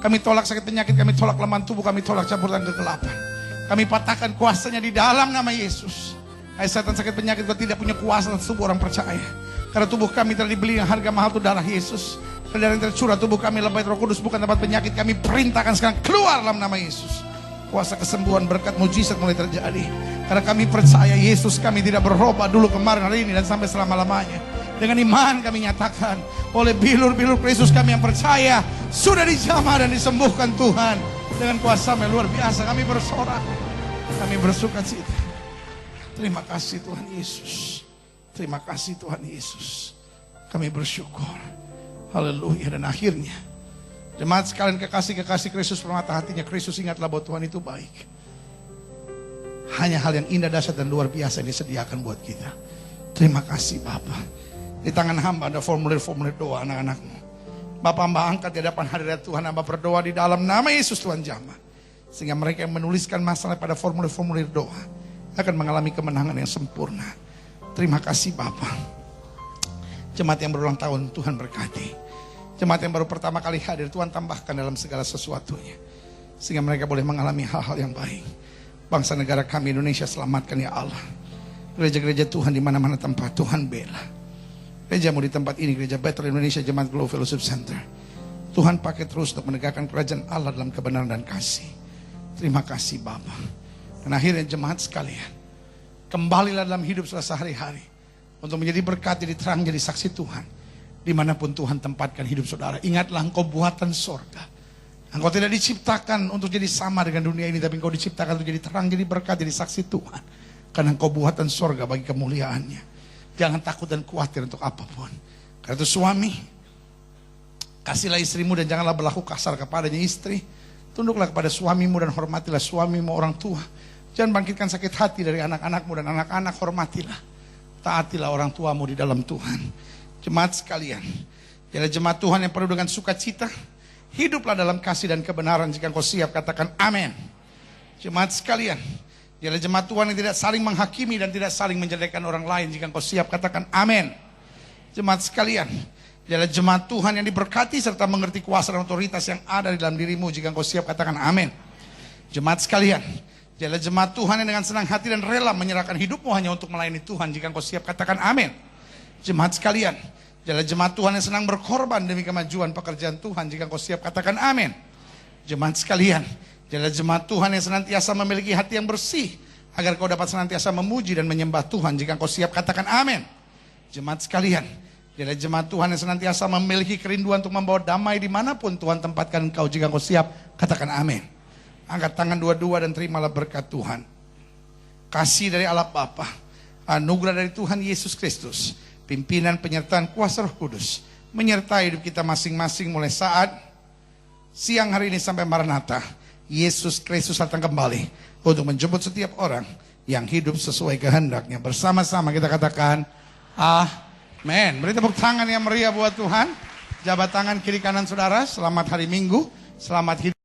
Kami tolak sakit penyakit, kami tolak kelemahan tubuh, kami tolak campuran kegelapan. Kami patahkan kuasanya di dalam nama Yesus. Hai setan sakit penyakit, kau tidak punya kuasa atas tubuh orang percaya. Karena tubuh kami telah dibeli dengan harga mahal, itu darah Yesus. Darah yang tercurah, tubuh kami lebay Roh Kudus, bukan tempat penyakit. Kami perintahkan sekarang keluar dalam nama Yesus. Kuasa kesembuhan, berkat, mujizat mulai terjadi. Karena kami percaya Yesus kami tidak berubah dulu, kemarin, hari ini, dan sampai selama-lamanya. Dengan iman kami nyatakan, oleh bilur-bilur Kristus kami yang percaya sudah dijamah dan disembuhkan Tuhan. Dengan kuasa yang luar biasa kami bersorak, kami bersukacita. Terima kasih Tuhan Yesus. Terima kasih Tuhan Yesus. Kami bersyukur. Haleluya. Dan akhirnya, jemaat sekalian kekasih-kekasih Kristus, permata hatinya Kristus, ingatlah bahwa Tuhan itu baik. Hanya hal yang indah, dahsyat dan luar biasa yang disediakan buat kita. Terima kasih Bapa. Di tangan hamba ada formulir-formulir doa anak-anakmu. Bapak hamba angkat di hadapan hadirat Tuhan, hamba berdoa di dalam nama Yesus Tuhan jamah. Sehingga mereka yang menuliskan masalah pada formulir-formulir doa akan mengalami kemenangan yang sempurna. Terima kasih Bapak. Jemaat yang berulang tahun Tuhan berkati. Jemaat yang baru pertama kali hadir Tuhan tambahkan dalam segala sesuatunya. Sehingga mereka boleh mengalami hal-hal yang baik. Bangsa negara kami Indonesia selamatkan ya Allah. Gereja-gereja Tuhan di mana-mana tempat Tuhan bela. Gerejamu di tempat ini, Gereja Bethel Indonesia Jemaat Global Fellowship Center. Tuhan pakai terus untuk menegakkan kerajaan Allah dalam kebenaran dan kasih. Terima kasih Bapa. Dan akhirnya jemaat sekalian, kembalilah dalam hidup sehari-hari untuk menjadi berkat, jadi terang, jadi saksi Tuhan. Dimanapun Tuhan tempatkan hidup saudara, ingatlah engkau buatan sorga. Engkau tidak diciptakan untuk jadi sama dengan dunia ini, tapi engkau diciptakan untuk jadi terang, jadi berkat, jadi saksi Tuhan. Karena engkau buatan sorga bagi kemuliaannya. Jangan takut dan khawatir untuk apapun. Karena itu suami, kasihlah istrimu dan janganlah berlaku kasar kepadanya. Istri, tunduklah kepada suamimu dan hormatilah suamimu. Orang tua, jangan bangkitkan sakit hati dari anak-anakmu, dan anak-anak hormatilah, taatilah orang tuamu di dalam Tuhan. Jemaat sekalian, jadi jemaat Tuhan yang penuh dengan sukacita, hiduplah dalam kasih dan kebenaran. Jika engkau siap, katakan amin. Jemaat sekalian, jadi jemaat Tuhan yang tidak saling menghakimi dan tidak saling menjelekkan orang lain. Jika engkau siap, katakan amin. Jemaat sekalian, jadi jemaat Tuhan yang diberkati serta mengerti kuasa dan otoritas yang ada di dalam dirimu. Jika engkau siap, katakan amin. Jemaat sekalian, jadi jemaat Tuhan yang dengan senang hati dan rela menyerahkan hidupmu hanya untuk melayani Tuhan. Jika engkau siap, katakan amin. Jemaat sekalian, jadi jemaat Tuhan yang senang berkorban demi kemajuan pekerjaan Tuhan. Jika engkau siap, katakan amin. Jemaat sekalian, jadi jemaat Tuhan yang senantiasa memiliki hati yang bersih, agar kau dapat senantiasa memuji dan menyembah Tuhan. Jika engkau siap, katakan amin. Jemaat sekalian, jadi jemaat Tuhan yang senantiasa memiliki kerinduan untuk membawa damai dimanapun Tuhan tempatkan engkau. Jika engkau siap, katakan amin. Angkat tangan dua-dua dan terimalah berkat Tuhan. Kasih dari Allah Bapa, anugerah dari Tuhan Yesus Kristus, pimpinan penyertaan kuasa Roh Kudus menyertai hidup kita masing-masing mulai saat siang hari ini sampai Maranatha. Yesus Kristus datang kembali untuk menjemput setiap orang yang hidup sesuai kehendaknya. Bersama-sama kita katakan amin. Beri tepuk tangan yang meriah buat Tuhan. Jabat tangan kiri kanan saudara. Selamat hari Minggu, selamat hidup.